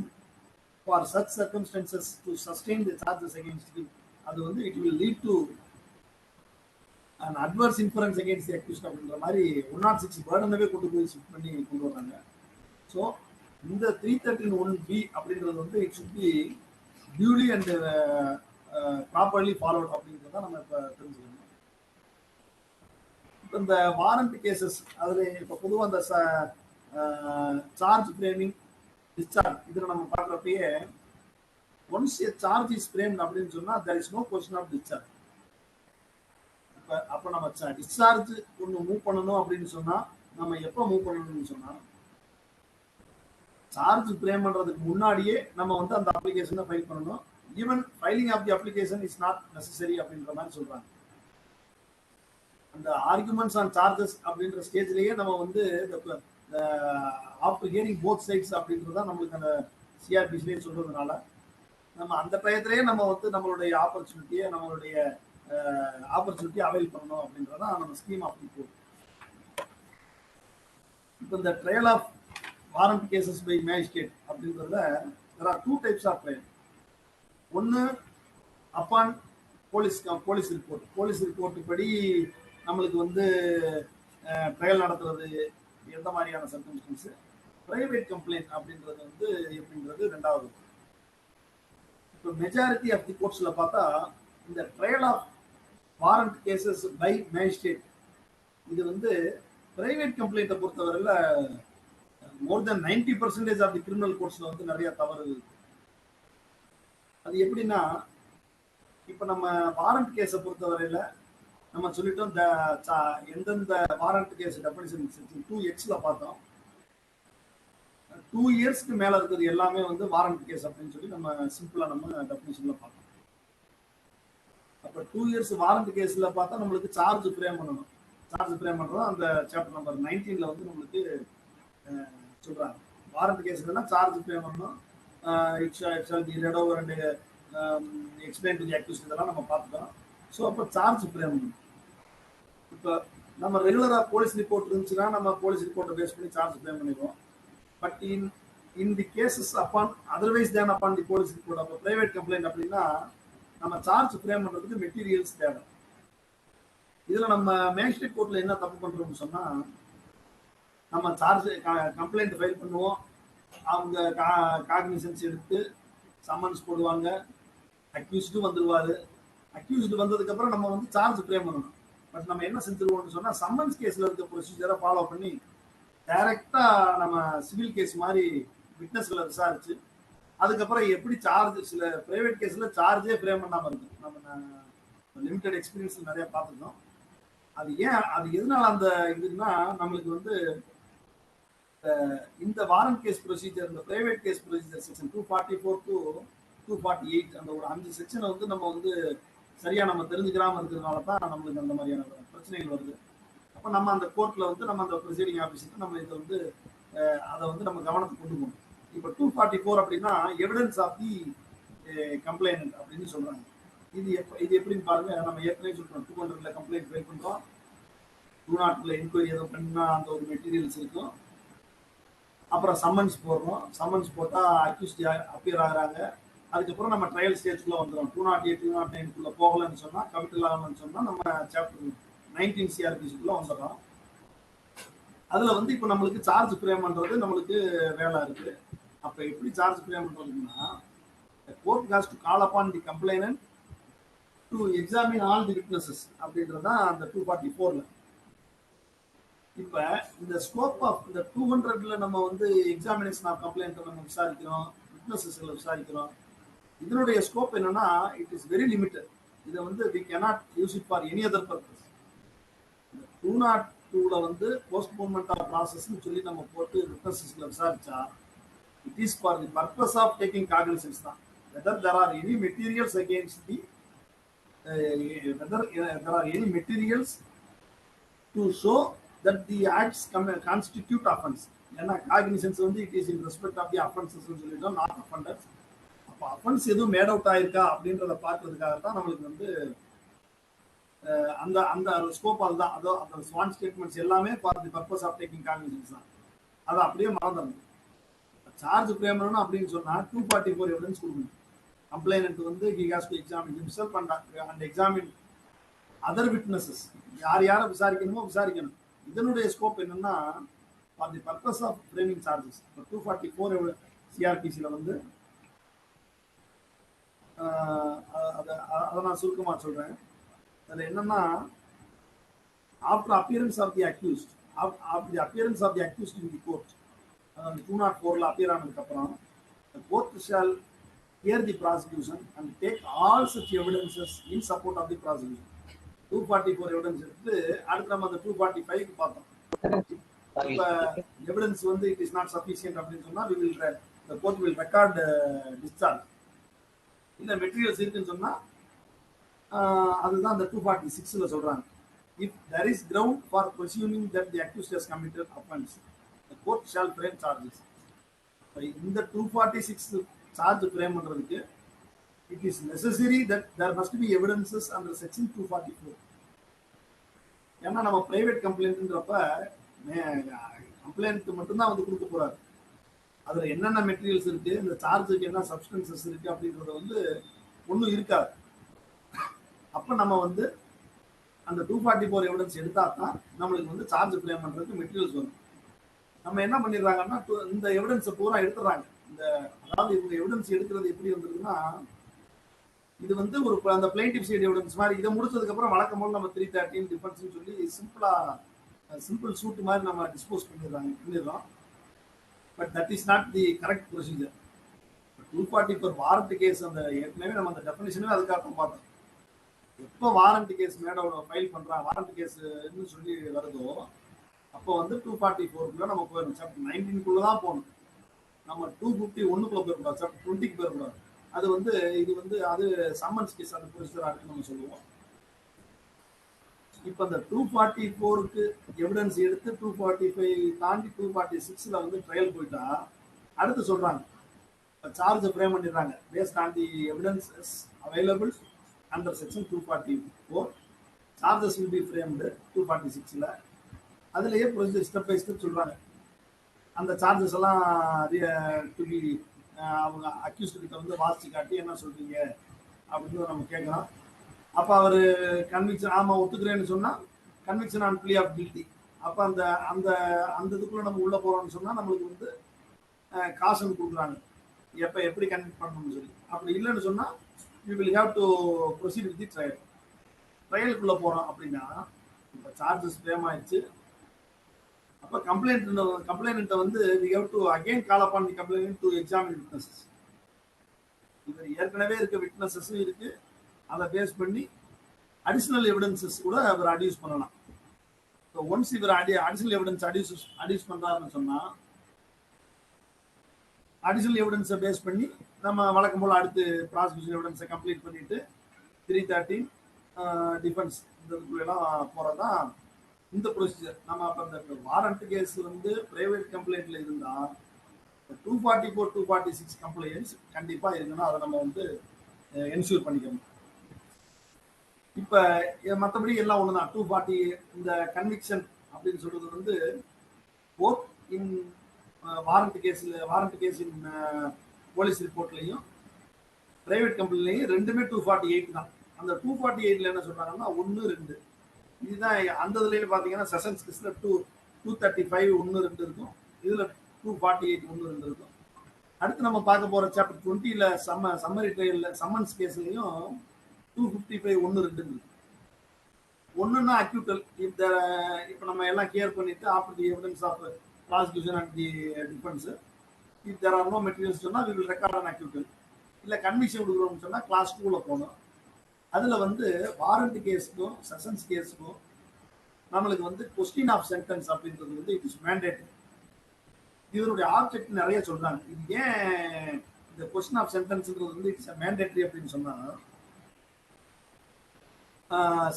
for such circumstances to sustain the charges against him, அது வந்து it will lead to an adverse inference against the accused அப்படின்ற மாதிரி 106 burden-வே கொண்டு போய் ஷிஃப்ட் பண்ணி கொண்டு வராங்க. ஸோ இந்த 313(1B) அப்படின்றது வந்து it should be duly and properly followed அப்படின்றத நம்ம இப்போ தெரிஞ்சுக்கணும். இப்போ இந்த வாரண்ட் கேசஸ் அதில் இப்போ பொதுவாக அந்த சார்ஜ் ஃப்ரேமிங் டிஸ்சார்ஜ் இதில் நம்ம பார்க்குறப்பயே once a charge is framed அப்படின்னு சொன்னால் there is no question of discharge. அப்போ நம்ம டிஸ்சார்ஜ் ஒன்று மூவ் பண்ணணும் அப்படின்னு சொன்னால் நம்ம எப்போ மூவ் பண்ணணும்னு சொன்னால், சார்ஜ் ஃப்ரேம் பண்ணுறதுக்கு முன்னாடியே நம்ம வந்து அந்த அப்ளிகேஷனை ஃபைல் பண்ணணும். Even filing of the application is not necessary அப்படின்ற மாதிரி சொல்கிறாங்க. அந்த ஆர்குமெண்ட்ஸ் ஆன் சார்ஜஸ் அப்படின்ற ஸ்டேஜ்லேயே நம்ம வந்து ஆஃப்டர் ஹியரிங் போத் சைட்ஸ் அப்படின்றதான் நம்மளுக்கு அந்த சிஆர்பிசிலே சொல்றதுனால நம்ம அந்த டயத்திலேயே நம்ம வந்து நம்மளுடைய ஆப்பர்ச்சுனிட்டி அவைல் பண்ணணும் அப்படின்றதான் நம்ம ஸ்கீம் ஆஃப் தி கோர்ட். இப்போ இந்த trial of warrant cases by magistrate அப்படின்றதுல there are two types of trial. ஒன்று அப்பான் போலீஸ் ரிப்போர்ட் படி நம்மளுக்கு வந்து ட்ரையல் நடத்துறது எந்த மாதிரியான சர்க்கம்ஸ்டன்ஸ், பிரைவேட் கம்ப்ளைண்ட் அப்படின்றது வந்து எப்படின்றது ரெண்டாவது. இப்போ மெஜாரிட்டி ஆஃப் தி கோர்ட்ஸில் பார்த்தா இந்த trial of warrant cases by magistrate இது வந்து பிரைவேட் கம்ப்ளைண்ட்டை பொறுத்தவரையில் மோர் தென் 90% ஆஃப் தி கிரிமினல் கோர்ட்ஸில் வந்து நிறைய தவறு இருக்கு. அது எப்படின்னா, இப்போ நம்ம வாரண்ட் கேஸை பொறுத்தவரையில நம்ம சொல்லிட்டோம் எந்தெந்த வாரண்ட் கேஸ் டெஃபினிஷன் 2Xல பார்த்தோம். 2 இயர்ஸ்க்கு மேல இருக்கிறது எல்லாமே வந்து வாரண்ட் கேஸ் அப்படின்னு சொல்லி நம்ம சிம்பிளா நம்ம டெஃபினிஷன்ல பார்த்தோம். அப்ப 2 இயர்ஸ் வாரண்ட் கேஸ்ல பார்த்தா நம்மளுக்கு சார்ஜ் ஃப்ரேம் பண்ணணும். சார்ஜ் ஃப்ரேம் பண்றோம் அந்த சாப்டர் நம்பர் 19ல வந்து நம்மளுக்கு சொல்றாங்க. வாரண்ட் கேஸ்ல சார்ஜ் ஃப்ரேம் பண்ணணும். It shall be red over and explain to the accused இதெல்லாம் நம்ம பார்த்துட்டோம். ஸோ அப்போ சார்ஜ் ஃப்ரேம் பண்ணணும். இப்போ நம்ம ரெகுலரா போலீஸ் ரிப்போர்ட் இருந்துச்சுன்னா நம்ம போலீஸ் ரிப்போர்ட்டை பேஸ் பண்ணி சார்ஜ் ஃப்ரேம் பண்ணிடுவோம். But in the cases upon otherwise than upon the police report, அப்போ பிரைவேட் கம்ப்ளைண்ட் அப்படின்னா நம்ம சார்ஜ் ஃப்ரேம் பண்றதுக்கு மெட்டீரியல்ஸ் தேவை. இதுல நம்ம மேஜிஸ்ட்ரேட் கோர்ட்ல என்ன தப்பு பண்றோம்னு சொன்னா, நம்ம சார்ஜ் கம்ப்ளைண்ட் ஃபைல் பண்ணுவோம், அவங்க காக்னிசன்ஸ் எடுத்து சம்மன்ஸ் போடுவாங்க, அக்யூஸ்டு வந்துருவாரு. அக்யூஸ்டு வந்ததுக்கு அப்புறம் நம்ம வந்து சார்ஜ் ஃப்ரேம் பண்ணணும். பட் நம்ம என்ன செஞ்சிருவோம்னு சொன்னா, சம்மன்ஸ் கேஸ்ல இருக்க ப்ரொசீஜரை ஃபாலோ பண்ணி டைரக்டா நம்ம சிவில் கேஸ் மாதிரி விட்னஸ்களை விசாரிச்சு அதுக்கப்புறம் எப்படி சார்ஜ், சில பிரைவேட் கேஸ்ல சார்ஜே ஃப்ரேம் பண்ணாம இருக்கு. நம்ம லிமிடெட் எக்ஸ்பீரியன்ஸ் நிறைய பார்த்துருக்கோம். அது ஏன், அது எதனால அந்த இதுன்னா, நம்மளுக்கு வந்து இந்த வாரண்ட் கேஸ் ப்ரொசீஜர், இந்த private case procedure section 244 to 248 அந்த ஒரு 5 செக்ஷனை வந்து நம்ம வந்து சரியா நம்ம தெரிஞ்சுக்கிறாம இருக்கிறதுனால தான் நம்மளுக்கு அந்த மாதிரியான பிரச்சனைகள் வருது. அப்போ நம்ம அந்த கோர்ட்ல வந்து நம்ம அந்த ப்ரொசீடிங் ஆஃபீஸருக்கு நம்ம இதை வந்து அதை வந்து நம்ம கவனத்துக்கு கொண்டு போகணும். இப்போ 244 அப்படின்னா எவிடன்ஸ் ஆஃப் தி கம்ப்ளைண்ட் அப்படின்னு சொல்றாங்க. இது எப்படின்னு பாருங்க. நம்ம ஏற்கனவே சொல்றோம் 200ல கம்ப்ளைண்ட் ஃபைல் பண்றோம், 200ல என்கொயரி ஏதோ பண்ணா அந்த ஒரு மெட்டீரியல்ஸ் இருக்கும். அப்புறம் சம்மன்ஸ் போடுறோம், சம்மன்ஸ் போட்டா அக்யூஸ்ட் அப்பியர் ஆகுறாங்க. அதுக்கப்புறம் நம்ம ட்ரையல் ஸ்டேஜ்குள்ள வந்துடும். 208 209 போகலன்னு சொன்னா, கமிட்டல் ஆகலன்னு சொன்னா நம்ம சாப்டர் 19 CRPCக்குள்ள வந்துடுறோம். அதுல வந்து இப்போ நம்மளுக்கு சார்ஜ் ஃப்ரேம் பண்றது நம்மளுக்கு வேலை இருக்கு. அப்ப எப்படி சார்ஜ் ஃப்ரேம் பண்றதுன்னா, court has to call upon the complainant to examine all the witnesses அப்படின்றது தான் அந்த 244ல. இப்ப இந்த ஸ்கோப் ஆஃப் இந்த 200ல நம்ம வந்து எக்ஸாமினேஷன் ஆஃப் கம்ப்ளைண்ட் நம்ம விசாரிக்கிறோம், விட்னஸஸ்ல விசாரிக்கிறோம். இதனுடைய ஸ்கோப் என்னன்னா, இட் இஸ் வெரி லிமிட்டட். இதை வந்து we cannot use it for any other purpose. 202ல வந்து போஸ்ட்போன்மெண்ட் ஆஃப் ப்ராசஸ்ன்னு சொல்லி நம்ம போட்டு விட்னஸஸ்ல விசாரிச்சா, it is for the purpose of taking cognizance தான். Whether there are any materials against the whether there are any materials to show that the acts constitute offense. ஏன்னா cognizance வந்து it is in respect of the offenses சொல்லிட்டோம், not offenders. அப்போ offense எதுவும் made out ஆயிருக்கா அப்படின்றத பார்க்கறதுக்காக தான் நம்மளுக்கு வந்து அந்த அந்த ஸ்கோப் தான். அதோ அந்த ஸ்வான் ஸ்டேட்மெண்ட்ஸ் எல்லாமே for the purpose of taking cognizance தான். அதை அப்படியே மறந்துடணும். சார்ஜ் ஃப்ரேம் பண்ணணும் அப்படின்னு சொன்னா 244 எவிடன்ஸ் கொடுக்கணும். கம்ப்ளைனன்ட் வந்து he has to examine himself and examine other witnesses. யார் யாரை விசாரிக்கணுமோ விசாரிக்கணும். இதனுடைய ஸ்கோப் என்னன்னா, for the purpose of framing charges. 244 CRPCல வந்து அதை நான் சுருக்கமா சொல்றேன். அதுல என்னன்னா, after appearance of the accused, after the appearance of the accused in the court, அதாவது 204ல அப்பியர் ஆனதுக்கு அப்புறம் the court shall hear the prosecution and take all such evidences in support of the prosecution. 244 evidence எடுத்து அடுத்து நம்ம அந்த 245 பார்த்தோம். இப்ப எவிடன்ஸ் வந்து it is not sufficient அப்படின்னு சொன்னா the court will record discharge. இந்த மெட்டீரியல்ஸ் இருக்குன்னு சொன்னா அதுதான் அந்த 246ல சொல்றாங்க. If there is ground for presuming that the accused has committed offense, the court shall frame charges. இந்த 246 சார்ஜ் ஃப்ரேம் பண்றதுக்கு it is necessary that there must be evidences under section 244. ஏன்னா நம்ம பிரைவேட் கம்ப்ளைண்ட்ன்றப்ப கம்ப்ளைண்ட் மட்டும்தான் வந்து கொடுக்க போறாரு. அதுல என்னென்ன மெட்டீரியல்ஸ் இருக்கு, இந்த சார்ஜுக்கு என்ன சப்ஸ்டன்சஸ் இருக்கு அப்படின்றது வந்து ஒன்றும் இருக்காது. அப்ப நம்ம வந்து அந்த 244 எவிடன்ஸ் எடுத்தா தான் நம்மளுக்கு வந்து சார்ஜ் ஃப்ரேம் பண்றதுக்கு மெட்டீரியல்ஸ் வரும். நம்ம என்ன பண்ணிடுறாங்கன்னா, இந்த எவிடன்ஸை பூரா எடுத்துடுறாங்க. இந்த அதாவது இவங்க எவிடன்ஸ் எடுக்கிறது எப்படி வந்திருக்குன்னா, இது வந்து ஒரு அந்த பிளைன்டிஃப் சைடு எவிடன்ஸ் மாதிரி. இதை முடிச்சதுக்கு அப்புறம் வழக்கம் போல நம்ம 313 டிஃபென்ஸ்னு சொல்லி சிம்பிள் சூட் மாதிரி நம்ம டிஸ்போஸ் பண்ணிடுறோம். But that is not the correct procedure. 244 warrant case அந்த ஏற்கனவே நம்ம அந்த டெஃபினிஷனே அதுக்காக தான் பார்த்தோம். எப்போ வாரண்ட் கேஸ் மேடம் ஃபைல் பண்றாங்க, வாரண்ட் கேஸ்ன்னு சொல்லி வருதோ அப்போ வந்து 244 நம்ம போயிடணும். சாப்டர் 19 தான் போகணும். நம்ம 250 ஒன்றுக்குள்ள போயிடக்கூடாது, சாப்டர் 20 போயிடக்கூடாது. அது வந்து இது வந்து அது சம்மன்ஸ் கேஸ், அது ப்ரொசீஜர் ஆக்ட் நம்ம சொல்லுவோம். இப்போ அந்த 244க்கு எவிடன்ஸ் எடுத்து 245 தாண்டி 246ல வந்து ட்ரையல் போயிட்டா அடுத்து சொல்றாங்க சார்ஜ் ஃப்ரேம் பண்ணிடுறாங்க. Based on the evidence available under section 244 charges will be framed 246ல. அதுலயே ப்ரொசீஜர் ஸ்டெப் பை ஸ்டெப் சொல்றாங்க. அந்த சார்ஜஸ் எல்லாம் டு பி அவங்க அக்யூஸ்ட் கிட்ட வந்து வாசிச்சு காட்டி என்ன சொல்றீங்க அப்படின்னு நம்ம கேட்கலாம். அப்போ அவர் கன்விக்ஷன் ஆமா ஒத்துக்கிறேன்னு சொன்னா conviction on plea of guilty. அப்போ அந்த அந்த அந்த இதுக்குள்ள நம்ம உள்ள போறோம்னு சொன்னா நம்மளுக்கு வந்து காசன் கொடுக்குறாங்க எப்போ எப்படி கன்விக்ட் பண்ணணும்னு சொல்லி. அப்படி இல்லைன்னு சொன்னா you will have to proceed with the trial. ட்ரையலுக்குள்ள போறோம் அப்படின்னா இப்போ சார்ஜஸ் ஃப்ரேம் ஆயிடுச்சு. அப்போ கம்ப்ளைண்ட்டை வந்து we have to again call upon the complainant to examine witnesses. இவர் ஏற்கனவே இருக்க விட்னஸஸும் இருக்கு, அதை பேஸ் பண்ணி அடிஷனல் எவிடன்சஸ் கூட அவர் அடியூஸ் பண்ணலாம். ஸோ ஒன்ஸ் இவர் அடிஷனல் எவிடன்ஸ் அடியூஸ் பண்றாருன்னு சொன்னா அடிஷனல் எவிடன்ஸை பேஸ் பண்ணி நம்ம வழக்கம் போல அடுத்து ப்ராசிக்யூஷன் எவிடன்ஸை கம்ப்ளீட் பண்ணிட்டு 313 டிஃபென்ஸ் இந்த இதுக்குள்ளெல்லாம் போறதான் இந்த ப்ரொசீஜர். நம்ம அப்போ இந்த வாரண்ட் கேஸ் வந்து பிரைவேட் கம்ப்ளைண்ட்ல இருந்தா 244 246 கம்ப்ளைண்ட்ஸ் கண்டிப்பா இருக்குன்னா அதை நம்ம வந்து என்ஷூர் பண்ணிக்கணும். இப்ப மற்றபடி எல்லாம் ஒண்ணுதான். 240 இந்த கன்விக்ஷன் அப்படின்னு சொல்றது வந்து போத் இன் வாரண்ட் கேஸின் போலீஸ் ரிப்போர்ட்லையும் பிரைவேட் கம்பெனிலையும் ரெண்டுமே 248 தான். அந்த 248ல என்ன சொல்றாங்கன்னா 1 2 இதுதான். அந்த இதுல பாத்தீங்கன்னா செஷன்ஸ் கேஸ்ல 235 1 2 இருக்கும், இதுல 248 1 2 இருக்கும். அடுத்து நம்ம பார்க்க போற சாப்டர் 20ல சம்மரி ட்ரையல்ல சம்மன்ஸ் கேஸ்லயும் 255 1 2 இருக்கு. ஒன்றுன்னா அக்யூட்டல். இப்போ நம்ம எல்லாம் கிளியர் பண்ணிட்டு after the evidence of prosecution and the defence if there are no materials சொன்னா we will record an acquittal. இல்லை கன்விக்ஷன் கொடுக்குறோம்னு சொன்னா கிளாஸ் 2ல போகணும். அதுல வந்து வாரண்ட் கேஸுக்கும் செஷன்ஸ் கேஸுக்கும் நம்மளுக்கு வந்து கொஸ்டின் ஆஃப் சென்டென்ஸ் அப்படின்றது வந்து இட் இஸ் மேண்டேட்டரி. இதனுடைய ஆப்ஜெக்ட் நிறைய சொல்றாங்க. இது ஏன் இந்த கொஸ்டின் ஆஃப் சென்டென்ஸ்ன்றது வந்து இட்ஸ் மேண்டேட்டரி அப்படின்னு சொன்னா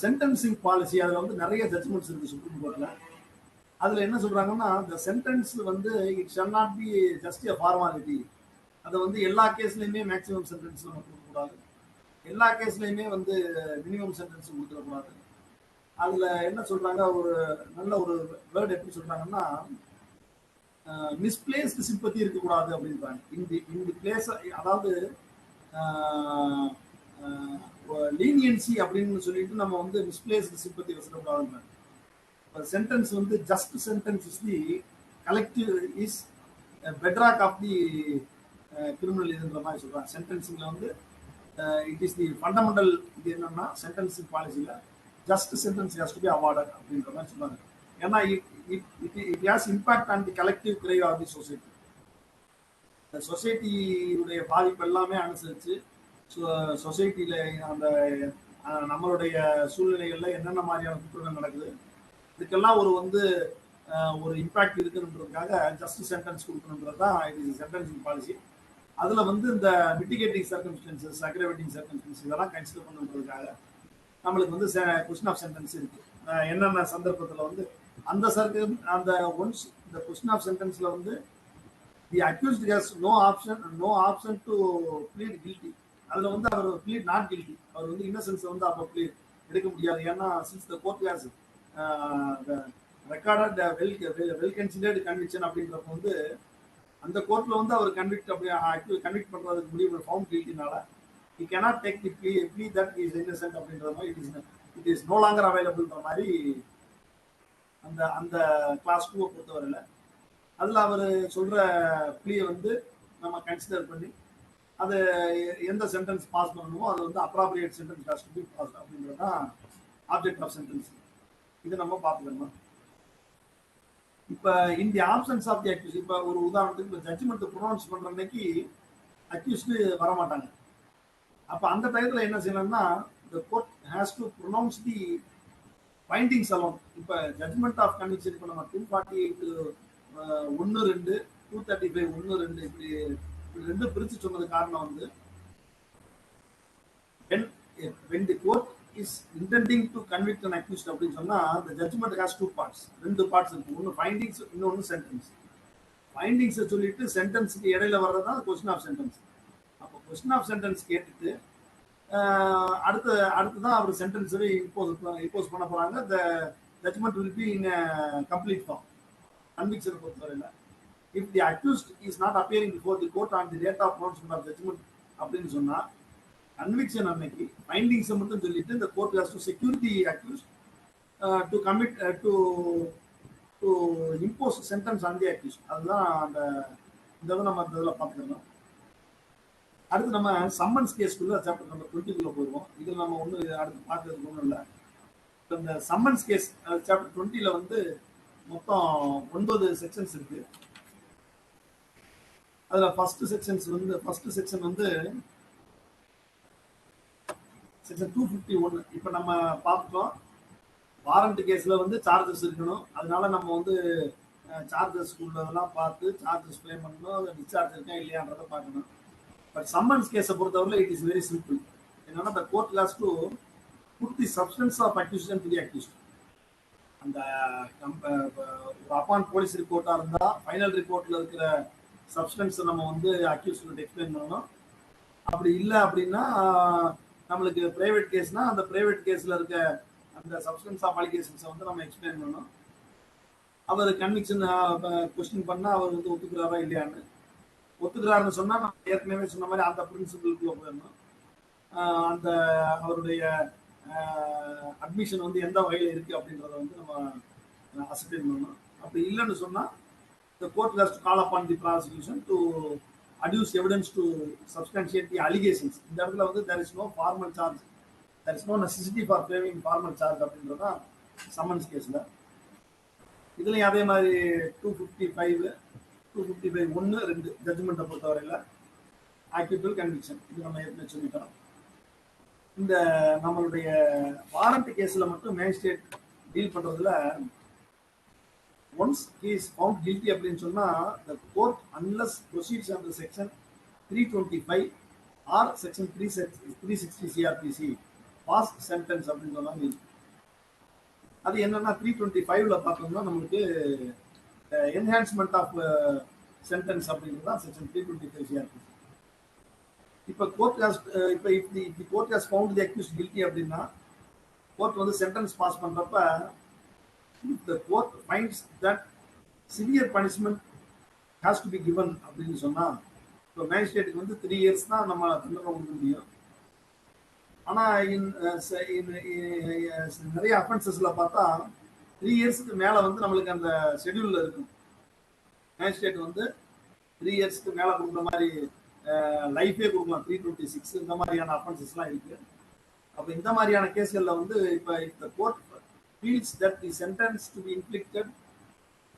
சென்டென்சிங் பாலிசி அதில் வந்து நிறைய ஜட்ஜ்மெண்ட்ஸ் இருக்கு சுப்ரீம் கோர்ட்ல. அதுல என்ன சொல்றாங்கன்னா இந்த சென்டென்ஸ் வந்து it shall not be just a formality. அதை வந்து எல்லா கேஸ்லையுமே மேக்ஸிமம் சென்டென்ஸ் நம்ம கொடுக்கக்கூடாது, எல்லா கேஸ்லையுமே வந்து மினிமம் சென்டென்ஸ் கொடுத்துடக்கூடாது. அதுல என்ன சொல்றாங்க, ஒரு நல்ல ஒரு வேர்டு எப்படி சொல்றாங்கன்னா மிஸ்பிளேஸ்டு சிம்பத்தி இருக்கக்கூடாது அப்படின்றாங்க. இந்த பிளேஸ் அதாவது லீனியன்சி அப்படின்னு சொல்லிட்டு நம்ம வந்து மிஸ்பிளேஸ்டு சிம்பத்தி வச்சிடக்கூடாதுன்றாங்க. சென்டென்ஸ் வந்து just sentence is the collective is bedrock of the criminal இதுன்ற மாதிரி சொல்றாங்க. சென்டென்சிங்ல வந்து இட் இஸ் தி ஃபண்டமெண்டல். இது என்னன்னா சென்டென்சிங் பாலிசியில just sentence has to be awarded அப்படின்ற மாதிரி சொல்றாங்க. ஏன்னா it has impact on the collective grieve of the society. சொசைட்டியுடைய பாதிப்பு எல்லாமே அனுசரிச்சு சொசைட்டியில அந்த நம்மளுடைய சூழ்நிலைகள்ல என்னென்ன மாதிரியான குற்றங்கள் நடக்குது இதுக்கெல்லாம் ஒரு வந்து ஒரு இம்பாக்ட் இருக்குன்றதுக்காக ஜஸ்ட் சென்டென்ஸ் கொடுக்கணுன்றது தான் இது சென்டென்சிங் பாலிசி. அதுல வந்து இந்த மிட்டிகேட்டிங் சர்க்கம்ஸ்டன்சஸ், அக்ரவேட்டிங் சர்க்கம்ஸ்டன்சஸ் இதெல்லாம் கன்சிடர் பண்ணுறதுக்காக நம்மளுக்கு வந்து கொஸ்டின் ஆஃப் சென்டென்ஸ் இருக்கு. என்னென்ன சந்தர்ப்பத்தில் வந்து அந்த ஒன்ஸ் இந்த கொஸ்டின் ஆஃப் சென்டென்ஸ்ல வந்து the accused has no option to plead guilty. அதுல வந்து அவர் ப்ளீட் நாட் கில்ட்டி, அவர் வந்து இன்னசென்ஸ் வந்து அப்போ ப்ளீட் எடுக்க முடியாது. ஏன்னா since the court has recorded well considered conviction அப்படின்றப்ப வந்து அந்த கோர்ட்ல வந்து அவர் கன்விக்ட் பண்றதுக்கு முடிவு ஃபவுண்ட் கில்ட்டினால he cannot take the plea that he is innocent அப்படின்ற மாதிரி it is no longer available மாதிரி அந்த கிளாஸ் 2 பொறுத்தவரையில அதுல அவர் சொல்ற பிளீ வந்து நம்ம கன்சிடர் பண்ணி அது எந்த சென்டென்ஸ் பாஸ் பண்ணணுமோ அது வந்து appropriate sentence has to be pass அப்படின்றது தான் ஆப்ஜெக்ட் ஆஃப் சென்டென்ஸ். இது நம்ம பார்த்துக்கணும். இப்போ in the options of the accuse, இப்போ ஒரு உதாரணத்துக்கு இப்போ ஜட்ஜ்மெண்ட் ப்ரொனவுன்ஸ் பண்ற அன்னைக்கு அக்யூஸ்டு வரமாட்டாங்க. அப்போ அந்த டயத்தில் என்ன செய்யணும்னா the court has to pronounce the findings alone. இப்போ ஜட்மெண்ட் ஆஃப் கன்விக்ஷன் இப்போ நம்ம 248 1 2 235 1 2 இப்படி ரெண்டு பிரிச்சு சொன்னது காரணம் வந்து when the court is intending to convict an accused அப்படின்னு சொன்னா the judgment has two parts. ரெண்டு பார்ட்ஸ் இருக்கு. ஒன்னு ஃபைண்டிங்ஸ், இன்னொன்னு சென்டென்ஸ். ஃபைண்டிங்ஸ் சொல்லிட்டு சென்டென்ஸ்க்கு இடையில வர்றதா கொஸ்டின் ஆஃப் சென்டென்ஸ். அப்போ கொஸ்டின் ஆஃப் சென்டென்ஸ் கேட்டுட்டு அடுத்துதான் அவர் சென்டென்ஸை இம்போஸ் பண்ண போறாங்க. the judgment will be in a complete form. கன்விக்ஷனை பொறுத்தவரையில் if the accused is not appearing before the court on the date of pronouncement of judgment அப்படின்னு சொன்னா conviction அன்னைக்கு ஃபைண்டிங்ஸை மட்டும் சொல்லிட்டு இந்த court has to secure the accused to commit to impose sentence on the accused. அதுதான் அந்த இதை நம்ம இதில் பார்த்துக்கணும். அடுத்து நம்ம சம்மன்ஸ் கேஸ்க்குள்ள சாப்டர் நம்பர் 20 போயிடுவோம். இதில் நம்ம ஒன்றும் அடுத்து பார்க்கறதுக்கு ஒன்றும் இல்லை. இந்த சம்மன்ஸ் கேஸ் சாப்டர் 20 வந்து மொத்தம் 9 செக்ஷன்ஸ் இருக்கு. அதில் ஃபர்ஸ்ட் செக்ஷன் வந்து செக்ஷன் 251. இப்போ நம்ம பார்த்துட்டோம் வாரண்ட் கேஸில் வந்து சார்ஜஸ் இருக்கணும். அதனால நம்ம வந்து சார்ஜஸ் உள்ளதெல்லாம் பார்த்து சார்ஜஸ் ப்ளே பண்ணணும், டிஸ்சார்ஜ் இருக்கா இல்லையான்றதை பார்க்கணும். பட் சம்மன்ஸ் கேஸை பொறுத்தவரை இட் இஸ் வெரி சிம்பிள். என்னன்னா the court has to put the substance of accusation to the accused. அந்த அப்பான் போலீஸ் ரிப்போர்ட்டாக இருந்தால் ஃபைனல் ரிப்போர்ட்டில் இருக்கிற சப்ஸ்டன்ஸை நம்ம வந்து அக்யூஸ்ட் எக்ஸ்பிளைன் பண்ணணும். அப்படி இல்லை அப்படின்னா நம்மளுக்கு பிரைவேட் கேஸ்னா அந்த பிரைவேட் கேஸில் இருக்க அந்த சப்ஸ்டன்ஸ் ஆஃப் அலிகேஷன்ஸை வந்து நம்ம எக்ஸ்பிளைன் பண்ணணும். அவர் கன்விக்ஷன் கொஸ்டின் பண்ணால் அவர் வந்து ஒத்துக்கிறாரா இல்லையான்னு. ஒத்துக்கிறாருன்னு சொன்னால் நம்ம ஏற்கனவே சொன்ன மாதிரி அந்த பிரின்சிபிளுக்குள்ள போயிடணும். அந்த அவருடைய அட்மிஷன் வந்து எந்த வகையில் இருக்குது அப்படின்றத வந்து நம்ம அசர்டைன் பண்ணணும். அப்படி இல்லைன்னு சொன்னால் the court has to call upon the prosecution to adduce evidence to substantiate the allegations. இந்த இடத்துல வந்து there is no formal charge, there is no necessity for framing formal charge அப்படின்றதா சம்மன்ஸ் கேஸில். இதுலையும் அதே மாதிரி 255 1 2 ஜட்ஜ்மெண்ட்டை பொறுத்தவரையில் ஆக்டிவல் கன்விக்ஷன் இது நம்ம ஏற்கனவே சொல்லிட்டோம். இந்த நம்மளுடைய வாரண்ட் கேஸில் மட்டும் மேஜிஸ்ட்ரேட் டீல் பண்ணுறதுல once he is found guilty அப்படின்னு சொன்னா the court unless proceeds under section 325 or section 360 CRPC pass sentence அப்படின்னு சொன்னாங்க. அது என்னன்னா 325ல பார்த்தோம்னா நம்மளுக்கு என்ஹான்ஸ்மெண்ட் ஆஃப் சென்டென்ஸ் அப்படிங்கிறது தான் செக்ஷன் 325 CRPC. இப்போ court if the court has found the accused guilty அப்படின்னா கோர்ட் வந்து சென்டென்ஸ் பாஸ் பண்றப்ப if the court finds that severe punishment has to be given அப்படின்னு சொன்னா இப்போ மேஜிஸ்ட்ரேட்டுக்கு வந்து 3 years தான் நம்ம தண்டனை கொடுக்க முடியும். ஆனால் நிறைய அஃபென்சஸ்ல பார்த்தா 3 yearsக்கு மேலே வந்து நம்மளுக்கு அந்த ஷெடியூலில் இருக்கும். மேஜிஸ்ட்ரேட் வந்து 3 yearsக்கு மேலே கொடுக்குற மாதிரி லைஃபே கொடுக்கலாம். 326 இந்த மாதிரியான அஃபென்சஸ்லாம் இருக்கு. அப்போ இந்த மாதிரியான கேஸ்களில் வந்து இப்போ இந்த court feels that the sentence to be inflicted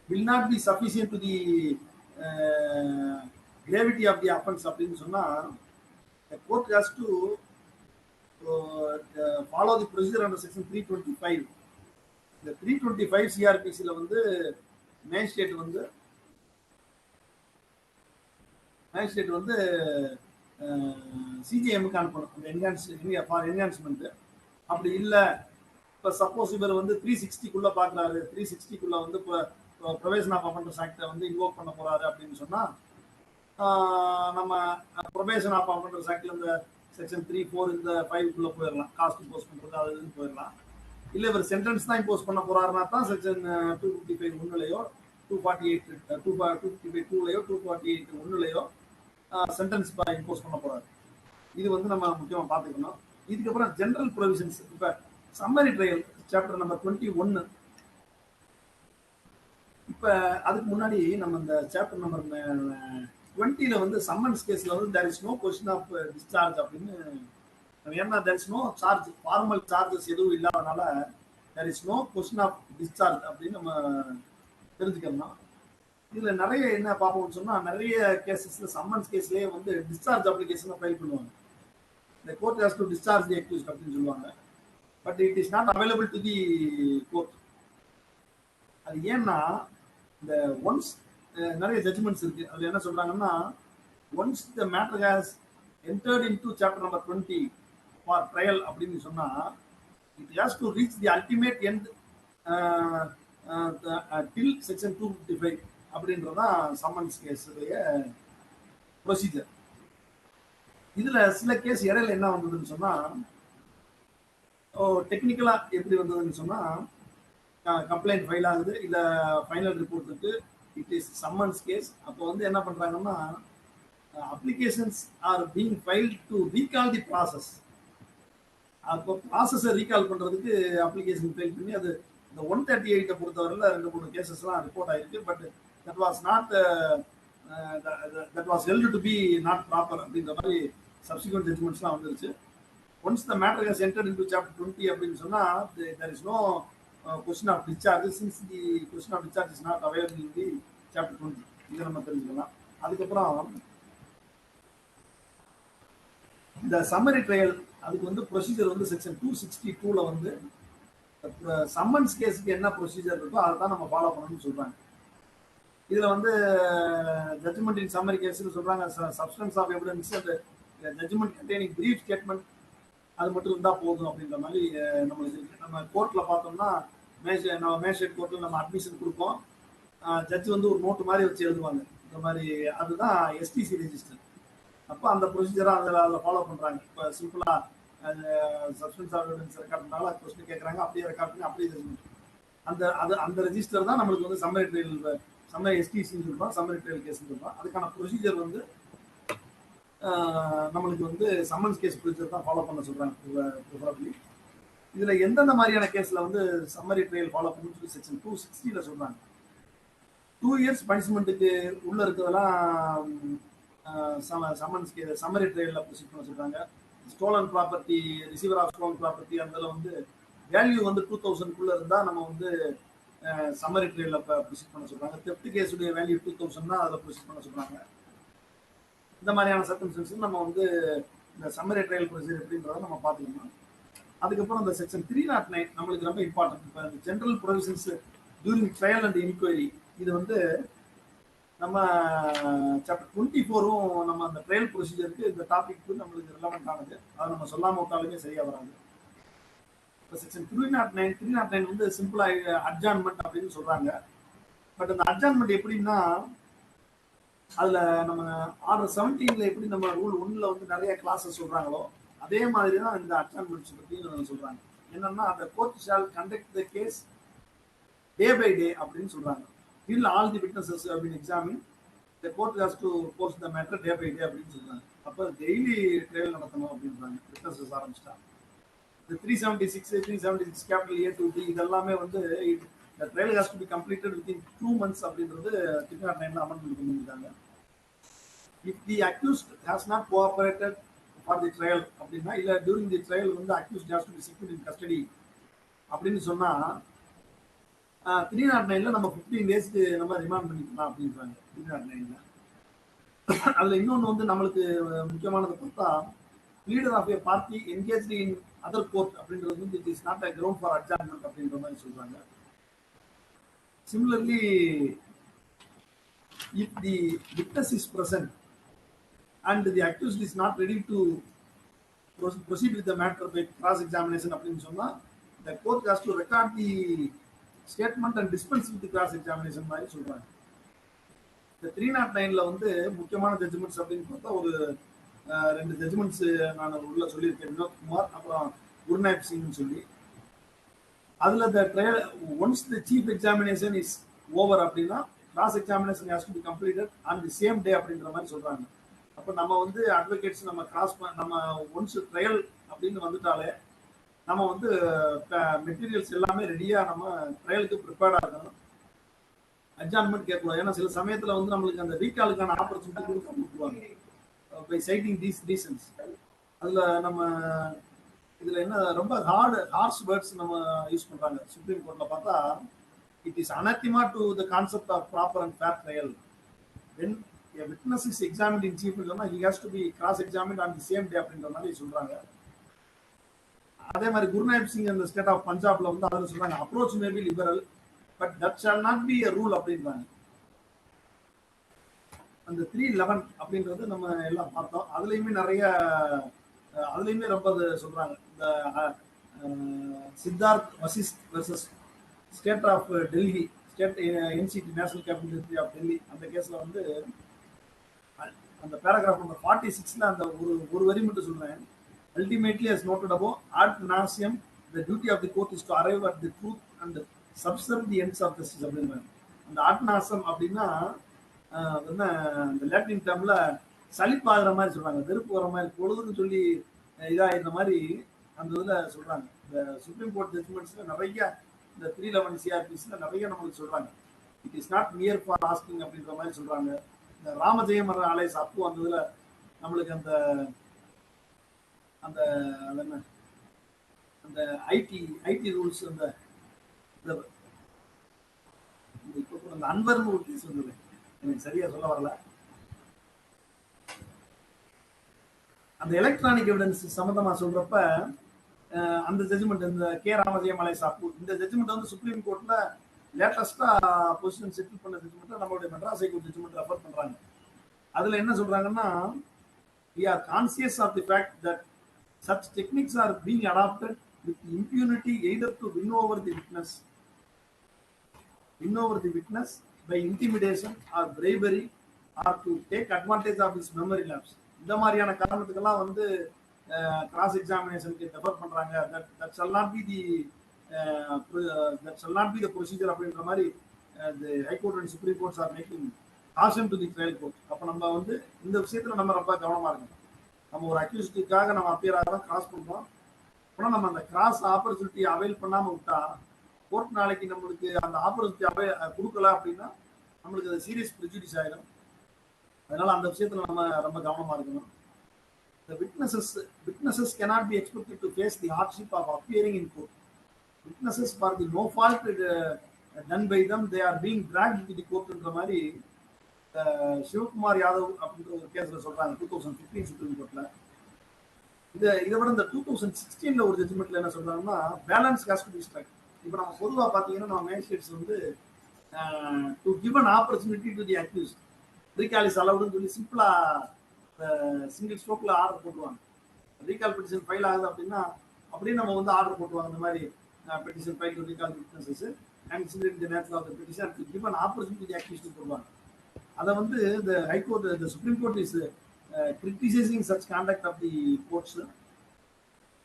will not be sufficient to the gravity of the offense அப்படின்னு சொன்னா the court has to follow the procedure under section 325. இந்த 325 CRPCல வந்து மேஜிஸ்ட்ரேட் வந்து சிஜிஎம்க்கு அனுப்பணும் அந்த என்ஹான்ஸ்மெண்ட். அப்படி இல்லை இப்போ சப்போஸ் இவர் வந்து 360க்குள்ள பார்க்குறாரு, 360க்குள்ள வந்து இப்போ ப்ரொபேஷன் ஆஃப் அஃபெண்டர்ஸ் ஆக்டை வந்து இன்வோக் பண்ண போறாரு அப்படின்னு சொன்னால் நம்ம ப்ரொபேஷன் ஆஃப் அஃபெண்டர்ஸ் ஆக்டில் இந்த செக்ஷன் 3-4 இந்த 5க்குள்ளே போயிடலாம். காஸ்ட் இம்போஸ் பண்ணுறது அது இதுன்னு போயிடலாம். இல்லை இவர் சென்டென்ஸ் தான் இம்போஸ் பண்ண போறாருன்னா தான் செக்ஷன் 255 1லையோ 248 255 2லையோ 248 1லையோ சென்டென்ஸ் இம்போஸ் பண்ண போறாரு. இது வந்து நம்ம முக்கியமாக பார்த்துக்கணும். இதுக்கப்புறம் ஜென்ரல் ப்ரொவிஷன்ஸ் இப்போ சம்மரி ட்ரையல் சாப்டர் நம்பர் 21. இப்போ அதுக்கு முன்னாடி நம்ம இந்த சாப்டர் நம்பர் 20ல வந்து சம்மன்ஸ் கேஸில் வந்து there is no question of discharge அப்படின்னு ஏன்னா there is no charge, formal charges எதுவும் இல்லாதனால there is no question of discharge அப்படின்னு நம்ம தெரிஞ்சுக்கணும். இதில் நிறைய என்ன பார்ப்போம்னு சொன்னால் நிறைய கேசஸில் சம்மன்ஸ் கேஸ்லேயே வந்து டிஸ்சார்ஜ் அப்ளிகேஷனை ஃபைல் பண்ணுவாங்க. the court has to discharge the accused அப்படின்னு சொல்லுவாங்க. But it is not available to the court. அது ஏன்னா இந்த ஒன்ஸ் நிறைய ஜட்ஜ்மெண்ட்ஸ் இருக்கு. அதுல என்ன சொல்றாங்கன்னா, once the matter has entered into chapter number 20 for trial அப்படின்னு சொன்னா, it has to reach the ultimate end till section 255 அப்படின்றதான் சம்மன்ஸ் கேஸுடைய ப்ரொசீஜர். இதுல சில கேஸ் இடையில என்ன வந்ததுன்னு சொன்னா, டெக்னிக்கலா எப்படி வந்ததுன்னு சொன்னா, கம்ப்ளைண்ட் ஃபைல் ஆகுது, இல்ல ஃபைனல் ரிப்போர்ட் இருக்கு, இட் இஸ் சம்மன்ஸ் கேஸ். அப்போ வந்து என்ன பண்றாங்கன்னா, applications are being filed to recall the process. அப்போ ப்ராசஸை ரீகால் பண்றதுக்கு அப்ளிகேஷன் ஃபைல் பண்ணி, அது இந்த 138 பொறுத்தவரையில் 2-3 கேசஸ்லாம் ரிப்போர்ட் ஆயிருக்கு. But that was not that was held to be not proper அப்படின்ற மாதிரி சப்சிக்வெண்ட் ஜட்ஜ்மெண்ட்ஸ்லாம் வந்துருச்சு. Once the matter has entered into chapter 20 அப்படின்னு சொன்னா, there is no question of discharge since the question of discharge is not available in the chapter 20. இதை நம்ம தெரிஞ்சுக்கலாம். அதுக்கப்புறம் இந்த சம்மரி ட்ரையல், அதுக்கு வந்து ப்ரொசீஜர் வந்து செக்ஷன் 262ல வந்து சம்மன்ஸ் கேஸுக்கு என்ன ப்ரொசீஜர் இருக்கோ அதை தான் நம்ம ஃபாலோ பண்ணணும்னு சொல்றாங்க. இதுல வந்து ஜட்ஜ்மெண்ட் இன் சம்மரி கேஸ்னு சொல்றாங்க. Substance of evidence and judgment containing brief statement அது மட்டும் இருந்தா போதும் அப்படின்ற மாதிரி நம்மளுக்கு இருக்கு. நம்ம கோர்ட்ல பார்த்தோம்னா, மேஜிஸ்ட்ரேட் கோர்ட்ல நம்ம அட்மிஷன் கொடுப்போம். ஜட்ஜ் வந்து ஒரு நோட்டு மாதிரி வச்சு எழுதுவாங்க இந்த மாதிரி. அதுதான் எஸ்டிசி ரெஜிஸ்டர். அப்போ அந்த ப்ரொசீஜரா அதில் ஃபாலோ பண்றாங்க. இப்போ சிம்பிளா சப்ஸ்டன்ஸ் ஆஃப் எவிடன்ஸ் ரெக்கார்ட் பண்ணாலும் கொஸ்டின் கேட்குறாங்க, அப்படியே ரெக்கார்ட் பண்ணி அப்படியே ஜட்ஜ்மெண்ட். அந்த ரெஜிஸ்டர் தான் நம்மளுக்கு வந்து சம்மரி ட்ரையல், சம்மரி எஸ்டிசின்னு சொல்றோம், சம்மரி ட்ரையல் கேஸ்ன்னு சொல்றோம். அதுக்கான ப்ரொசீஜர் வந்து நம்மளுக்கு வந்து சம்மன்ஸ் கேஸ் ப்ரொசீஜர் தான் ஃபாலோ பண்ண சொல்றாங்க ப்ரிஃபரபிளி. இதுல எந்தெந்த மாதிரியான கேஸ்ல வந்து சம்மரி ட்ரையல் ஃபாலோ பண்ணணும்னு சொல்லி செக்ஷன் 260ல சொல்றாங்க. 2 years பனிஷ்மெண்ட்டுக்கு உள்ள இருக்கிறதெல்லாம் சம்மன்ஸ் கேஸ் சம்மரி ட்ரையல்ல ப்ரொசீட் பண்ண சொல்றாங்க. Stolen property, receiver of stolen property, அதில் வந்து வேல்யூ வந்து 2000 இருந்தா நம்ம வந்து சம்மரி ட்ரையல்ல ப்ரொசீட் பண்ண சொல்றாங்க. தெஃப்ட் கேஸுடைய வேல்யூ 2000 அதில் ப்ரொசீட் பண்ண சொல்றாங்க. இந்த மாதிரியான சர்க்கம்ஸ்டன்ஸ் நம்ம வந்து இந்த சம்மரி ட்ரையல் ப்ரொசீஜர் எப்படின்றத நம்ம பார்த்துக்கணும். அதுக்கப்புறம் இந்த செக்ஷன் 309 நம்மளுக்கு ரொம்ப இம்பார்ட்டன்ட். இப்போ இந்த general provisions during trial and inquiry, இது வந்து நம்ம சாப்டர் 24ம் நம்ம அந்த ட்ரையல் ப்ரொசீஜருக்கு இந்த டாபிக் நம்மளுக்கு ரிலவெண்ட் ஆனது. அதை நம்ம சொல்லாம விட்டாலுமே சரியா வராது. இப்போ செக்ஷன் 309 வந்து சிம்பிளா அட்ஜான்மெண்ட் அப்படின்னு சொல்றாங்க. பட் அந்த அட்ஜான்மெண்ட் எப்படின்னா, அதுல நம்ம ஆர்டர் 17ல எப்படி நம்ம ரூல் 1ல வந்து நிறைய கிளாஸஸ் சொல்றாங்களோ அதே மாதிரி தான் இந்த அட்ஜான்மெண்ட்ஸ் பற்றி சொல்றாங்க. என்னன்னா, அந்த court shall conduct the case day by day அப்படின்னு சொல்றாங்க. till all the witnesses have been examined, the court has to post the matter day by day அப்படின்னு சொல்றாங்க. அப்போ டெய்லி ட்ரையல் நடத்தணும் அப்படின்றாங்க. விட்னஸஸ் ஆரம்பிச்சிட்டா இந்த 376 கேபிட்டல் A to D இதெல்லாமே வந்து the trial has to be completed within 2 months அப்படின்றது 309ல அமெண்ட்மெண்ட் பண்ணிருக்காங்க. If the accused has not cooperated for the trial அப்படின்னா, இல்ல during the trial வந்து accused has to be secured in custody அப்படின்னு சொன்னா 309ல நம்ம 15 டேஸ்க்கு நம்ம ரிமாண்ட் பண்ணிக்கலாம் அப்படின்றாங்க 309ல. அதுல இன்னொன்று வந்து நம்மளுக்கு முக்கியமானது பார்த்தா, leader of a party engage in other court அப்படின்றது வந்து it is not a ground for adjournment அப்படின்ற மாதிரி சொல்றாங்க. Similarly, if the witness is present and the accused is not ready to proceed with the matter by cross-examination அப்படின்னு சொன்னா, the court has to record the statement and dispense with the cross-examination மாதிரி சொல்றாங்க. இந்த 309ல வந்து முக்கியமான judgements அப்படின்னு பார்த்தா ஒரு 2 ஜட்ஜ்மெண்ட்ஸ் நான் உள்ள சொல்லியிருக்கேன். வினோத்குமார் அப்புறம் குருநாயக் சிங்னு சொல்லி. அதுல the trial once the chief examination is over அப்படின்னா cross examination has to be completed on the same day அப்படின்ற மாதிரி சொல்றாங்க. அப்போ நம்ம வந்து அட்வொகேட்ஸ் நம்ம ஒன்ஸ் ட்ரையல் அப்படின்னு வந்துட்டாலே நம்ம வந்து மெட்டீரியல்ஸ் எல்லாமே ரெடியா நம்ம ட்ரையலுக்கு ப்ரிப்பேர்டா இருக்கணும். அட்ஜார்ன்மெண்ட் கேட்கலாம். ஏன்னா சில சமயத்துல வந்து நம்மளுக்கு அந்த ரீகாலுக்கான ஆப்பர்ச்சுனிட்டி கொடுத்துருவாங்க பை சைட்டிங் தீஸ் ரீசன்ஸ். அதுல நம்ம இதுல என்ன ரொம்ப ஹார்ஷ் வேர்ட்ஸ் நம்ம யூஸ் பண்றாங்க. சுப்ரீம் கோர்ட்ல பார்த்தா, it is anathema to the concept of proper and fair trial when a witness is examined in chief இல்லைன்னா he has to be cross examined on the same day அப்படின்ற மாதிரி சொல்றாங்க. அதே மாதிரி குருநாயக் சிங் அந்த state of பஞ்சாப்ல வந்து அதுல சொல்றாங்க approach may be liberal but that shawl not be a rule அப்படின்றாங்க. அந்த 311 அப்படின்றது நம்ம எல்லாம் பார்த்தோம். அதுலயுமே நிறைய அதுலயுமே ரொம்ப சொல்றாங்க. இந்த Siddharth Vashisht versus state of Delhi, state NCT national capital of Delhi, அந்த கேஸ்ல வந்து அந்த பேராகிராஃப் நம்பர் 46ல அந்த ஒரு வரி மட்டும் சொல்றேன். Ultimately, as noted above, ad nauseam, the duty of the court is to arrive at the truth and subserve the ends of justice. அப்படின்னா அந்த ad nauseam அப்படின்னா இந்த லாட்டின் டேர்ம்ல சலிப்பாகிற மாதிரி சொல்றாங்க, வெறுப்பு வர மாதிரி, பொழுதுன்னு சொல்லி இந்த மாதிரி அந்த இதுல சொல்றாங்க. இந்த சுப்ரீம் கோர்ட் ஜட்ஜ்மெண்ட்ஸ்ல நிறைய இந்த 311 சிஆர்பிஸ்ல நிறைய நம்மளுக்கு சொல்றாங்க. It is not மியர் for asking அப்படின்ற மாதிரி சொல்றாங்க. இந்த ராமஜெயம் அலைஸ் அப்போ அந்த இதுல நம்மளுக்கு அந்த அந்த அந்த ஐடி ரூல்ஸ் அந்த அந்த அன்வர்னு ஒரு கேஸ் வந்தது, எனக்கு சரியா சொல்ல வரல. அந்த எலக்ட்ரானிக் எவிடன்ஸ் சம்பந்தமா சொல்றப்ப அந்த ஜட்ஜ்மெண்ட், இந்த கே ராமஜெயம் அலை சாப்பு, இந்த ஜட்ஜ்மெண்ட் வந்து சுப்ரீம் கோர்ட்ல லேட்டஸ்டா பொசிஷன் செட்டில் பண்ண ஜட்ஜ்மெண்ட் நம்மளுடைய மெட்ராஸ் ஹைகோர்ட் ஜட்ஜ்மெண்ட் ரெஃபர் பண்றாங்க. அதுல என்ன சொல்றாங்கன்னா, we are conscious of the fact that such techniques are being adopted with impunity either to win over the witness by intimidation or bravery or to take advantage of his memory lapse. இந்த மாதிரியான காரணத்துக்கெல்லாம் வந்து cross எக்ஸாமினேஷனுக்கு refer பண்றாங்க. that shall not be the procedure அப்படின்ற மாதிரி the high court and supreme courts are making caution to the trial court. அப்ப நம்ம வந்து இந்த விஷயத்துல நம்ம ரொம்ப கவனமா இருக்கணும். நம்ம ஒரு அக்யூஸ்டுக்காக நம்ம அப்பியர் ஆகிறோம், கிராஸ் பண்றோம். ஆனால் நம்ம அந்த கிராஸ் ஆப்பர்ச்சுனிட்டி அவைல் பண்ணாம விட்டா கோர்ட் நாளைக்கு நம்மளுக்கு அந்த ஆப்பர்ச்சுனிட்டி கொடுக்கல அப்படின்னா நம்மளுக்கு அது சீரியஸ் ப்ரிஜுடிஸ் ஆயிடும். அதனால அந்த விஷயத்துல நம்ம ரொம்ப கவனமா இருக்கணும். The witnesses cannot be expected to face the hardship of appearing in court. Witnesses for the no fault done by them, they are being dragged to the court ன்ற மாதிரி சிவகுமார் யாதவ் அப்படின்ற ஒரு கேஸ்ல சொல்றாங்க 2015 சுப்ரீம் கோர்ட்ல. இதை விட இந்த 2016ல ஒரு ஜட்ஜ்மெண்ட்ல என்ன சொல்றாங்கன்னா, balance has to be strike. இப்போ நம்ம பொதுவா பாத்தீங்கன்னா நம்ம மேஜிஸ்ட்ரேட்ஸ் வந்து to give an opportunity to the accused, recall is அலவுடுன்னு சொல்லி சிம்பிளா சிங்கிள் ஸ்ட்ரோக்ல ஆர்டர் போட்டுருவாங்க. ரீகால் பெட்டிஷன் ஃபைல் ஆகுது அப்படின்னா அப்படியே நம்ம வந்து ஆர்டர் போட்டுருவாங்க. இந்த மாதிரி petition file to recall witnesses and in the nature of the petition to give an opportunity the accused போடுவாங்க. அதை வந்து the high court, the supreme court is criticizing such conduct of the courts.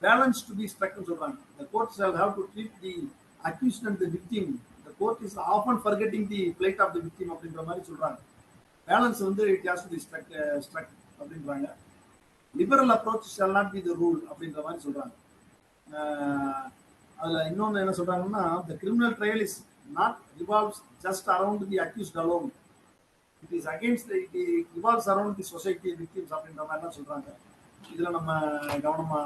Balance to be struck ன்னு சொல்றாங்க. The court shall have to treat the accused and the victim. The court is often forgetting the plight of the victim அப்படின்ற மாதிரி சொல்றாங்க. Balance வந்து it has to be struck அப்படின்றாங்க. Liberal approach shall not be the rule அப்படின்ற மாதிரி சொல்றாங்க. அதுல இன்னொன்னு என்ன சொல்றாங்கன்னா, the criminal trial is not revolves just around the accused alone. It is against it revolves around the society victims அப்படின்ற மாதிரி தான் சொல்றாங்க. இதுல நம்ம கவனமா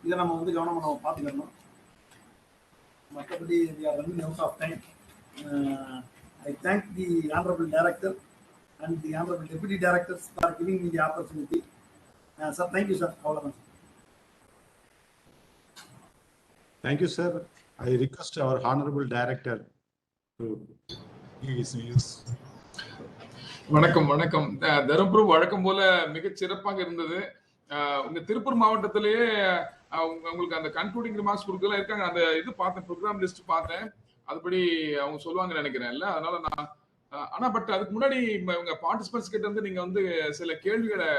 இதை நம்ம வந்து கவனமா நம்ம பார்த்துக்கணும். மற்றபடி we are running out of time. I thank the honorable director and the honorable deputy directors for giving me the opportunity. Sir, thank you sir. அவ்வளவுதான். Thank you sir. I request our honorable director to give his views. வணக்கம். தருமபுரி வழக்கம் போல மிகச் சிறப்பாக இருந்தது. உங்க திருப்பூர் மாவட்டத்திலேயே உங்களுக்கு அந்த கன்க்ளூடிங் ரிமார்க்ஸ் கொடுக்கலாம் இருக்காங்க. அந்த இது பார்த்தேன், ப்ரோக்ராம் லிஸ்ட் பார்த்தேன். அதுபடி அவங்க சொல்லுவாங்கன்னு நினைக்கிறேன் இல்ல. அதனால நான் ஆனா பட் அதுக்கு முன்னாடி உங்க பார்ட்டிசிபென்ட்ஸ் கிட்ட இருந்து நீங்க வந்து சில கேள்விகளை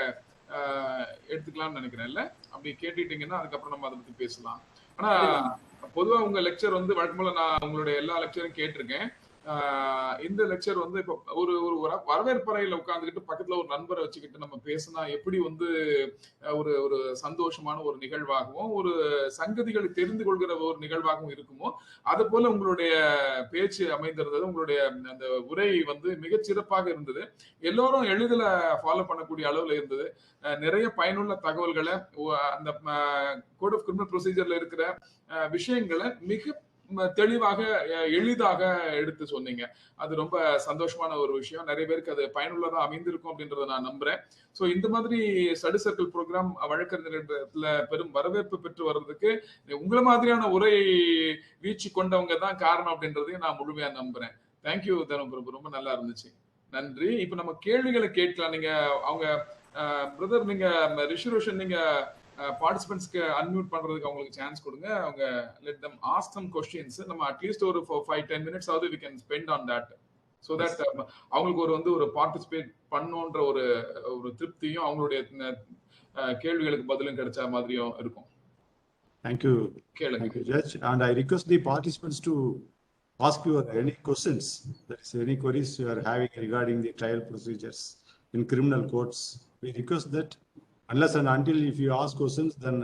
எடுத்துக்கலாம்னு நினைக்கிறேன் இல்ல. அப்படி கேட்டுட்டீங்கன்னா அதுக்கப்புறம் நம்ம அதை பத்தி பேசலாம். ஆனா பொதுவா உங்க லெக்சர் வந்து வழக்கம் போல நான் உங்களுடைய எல்லா லெக்சரும் கேட்டிருக்கேன். இந்த லெக்சர் வந்து இப்ப ஒரு வரவேற்பறையில உட்கார்ந்துக்கிட்டு பக்கத்துல ஒரு நண்பரை வச்சுக்கிட்டு நம்ம பேசினா எப்படி வந்து ஒரு ஒரு சந்தோஷமான ஒரு நிகழ்வாகவும் ஒரு சங்கதிகளை தெரிந்து கொள்கிற ஒரு நிகழ்வாகவும் இருக்குமோ அது போல உங்களுடைய பேச்சு அமைந்திருந்தது. உங்களுடைய அந்த உரை வந்து மிகச் சிறப்பாக இருந்தது. எல்லோரும் எளிதில் ஃபாலோ பண்ணக்கூடிய அளவுல இருந்தது. நிறைய பயனுள்ள தகவல்களை அந்த கோட் ஆஃப் கிரிமினல் ப்ரொசீஜர்ல இருக்கிற விஷயங்களை மிக தெளிவாக எளிதாக எடுத்து சொன்னீங்க. அது ரொம்ப சந்தோஷமான ஒரு விஷயம். நிறைய பேருக்கு அது பயனுள்ளதா அமைந்திருக்கும் அப்படின்றத நான் நம்புறேன். ஸோ இந்த மாதிரி ஸ்டடி சர்க்கிள் ப்ரோக்ராம் வழக்கறிஞர்ல பெரும் வரவேற்பு பெற்று வர்றதுக்கு உங்களை மாதிரியான உரை வீச்சு கொண்டவங்க தான் காரணம் அப்படின்றதையும் நான் முழுமையா நம்புறேன். தேங்க்யூ தர்மபுரம், ரொம்ப நல்லா இருந்துச்சு. நன்றி. இப்ப நம்ம கேள்விகளை கேட்கலாம். நீங்க அவங்க பிரதர், நீங்க ரிஷிரோஷன், நீங்க பார்ட்டிசிபென்ட்ஸ்க்கு அன்மியூட் பண்றதுக்கு அவங்களுக்கு சான்ஸ் கொடுங்க. அவங்க let them ask some questions. நம்ம அட்லீஸ்ட் ஒரு 5-10 மினிட்ஸ் ஆவது we can spend on that, so that அவங்களுக்கு ஒரு பார்ட்டிசிபேட் பண்ணணும்ன்ற ஒரு திருப்தியும் அவங்களுடைய கேள்விகளுக்கு பதிலும் கிடைச்ச மாதிரியும் இருக்கும். Thank you. கேளுங்க. Thank you, Judge. And I request the participants to ask you any questions. There is any queries you are having regarding the trial procedures in criminal courts. We request that unless and until if you ask questions, then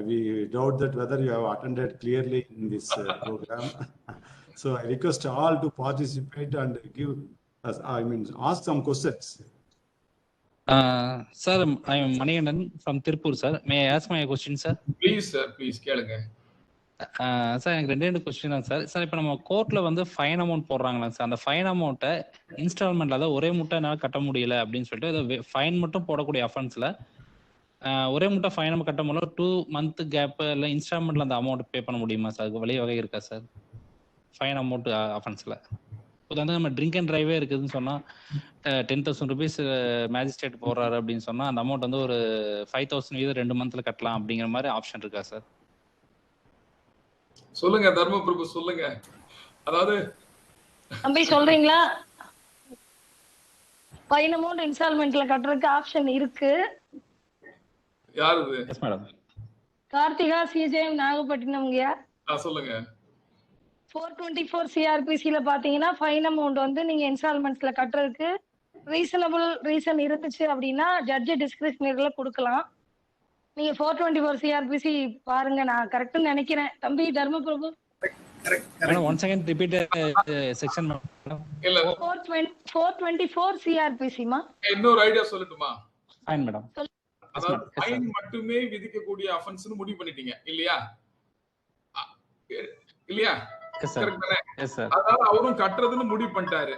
we doubt that whether you have attended clearly in this program. So I request all to participate and give us, ask some questions. Sir, I am Manikandan from Tirupur, sir. May I ask my question, sir? Please, sir. Please, கேளுங்க. Sir, எனக்கு ரெண்டு question தான் sir. Sir, இப்போ நம்ம கோர்ட்ல fine amount போடுறாங்களா sir? அந்த fine அமௌண்ட்டை இன்ஸ்டால்மெண்ட்ல, அதாவது ஒரே முட்டை என்னால் கட்ட முடியல அப்படின்னு சொல்லிட்டு ஃபைன் மட்டும் போடக்கூடிய அஃபென்ஸ்ல ஒரே முட்டை ஃபைன் நம்ம கட்ட முடியல, 2 month கேப் இல்லை இன்ஸ்டால்மெண்ட்ல அந்த அமௌண்ட் பே பண்ண முடியுமா சார்? அதுக்கு வகை இருக்கா சார் ஃபைன் அமௌண்ட் அஃபென்ஸ்ல? இப்போ நம்ம ட்ரிங்க் அண்ட் டிரைவே இருக்குதுன்னு சொன்னா 10,000 rupees மேஜிஸ்ட்ரேட் போடுறாரு அப்படின்னு சொன்னா அந்த அமௌண்ட் ஒரு 5,000 வீதம் 2 monthல கட்டலாம் அப்படிங்கிற மாதிரி ஆப்ஷன் இருக்கா சார்? சொல்லுங்க தர்மபிரபு, சொல்லுங்க. அதாவது தம்பி சொல்றீங்களா? ஃபைன் அமௌண்ட் இன்ஸ்டால்மெண்ட்ல கட்டுறதுக்கு ஆப்ஷன் இருக்கு. யார் இது? Yes madam. கார்த்திகா, சிஜேஎம் நாகப்பட்டினம்ங்கயா. சொல்லுங்க. 424 சிஆர்பிசில பாத்தீங்கன்னா ஃபைன் அமௌண்ட் நீங்க இன்ஸ்டால்மெண்ட்ஸ்ல கட்டுறதுக்கு ரீசனபிள் ரீசன் இருந்துச்சு அப்படின்னா ஜட்ஜ் டிஸ்கிரிப்ஷனரியில கொடுக்கலாம். நீங்க 424 சிஆர்பிசி பாருங்க, நான் கரெக்ட்னு நினைக்கிறேன். தம்பி Dharmaprabhu, madam one second repeat section madam. இல்ல 424 சிஆர்பிசி மா. இன்னொரு ஐடியா சொல்லட்டுமா? Fine madam. அதாவது ஃபைன் மட்டுமே விதிக்கக்கூடிய அஃபென்ஸ்னு முடிவு பண்ணிட்டீங்க இல்லையா? இல்லையா? Yes sir. அதாவது அவரும் கட்டுறதுன்னு முடிவு பண்ணிட்டாரு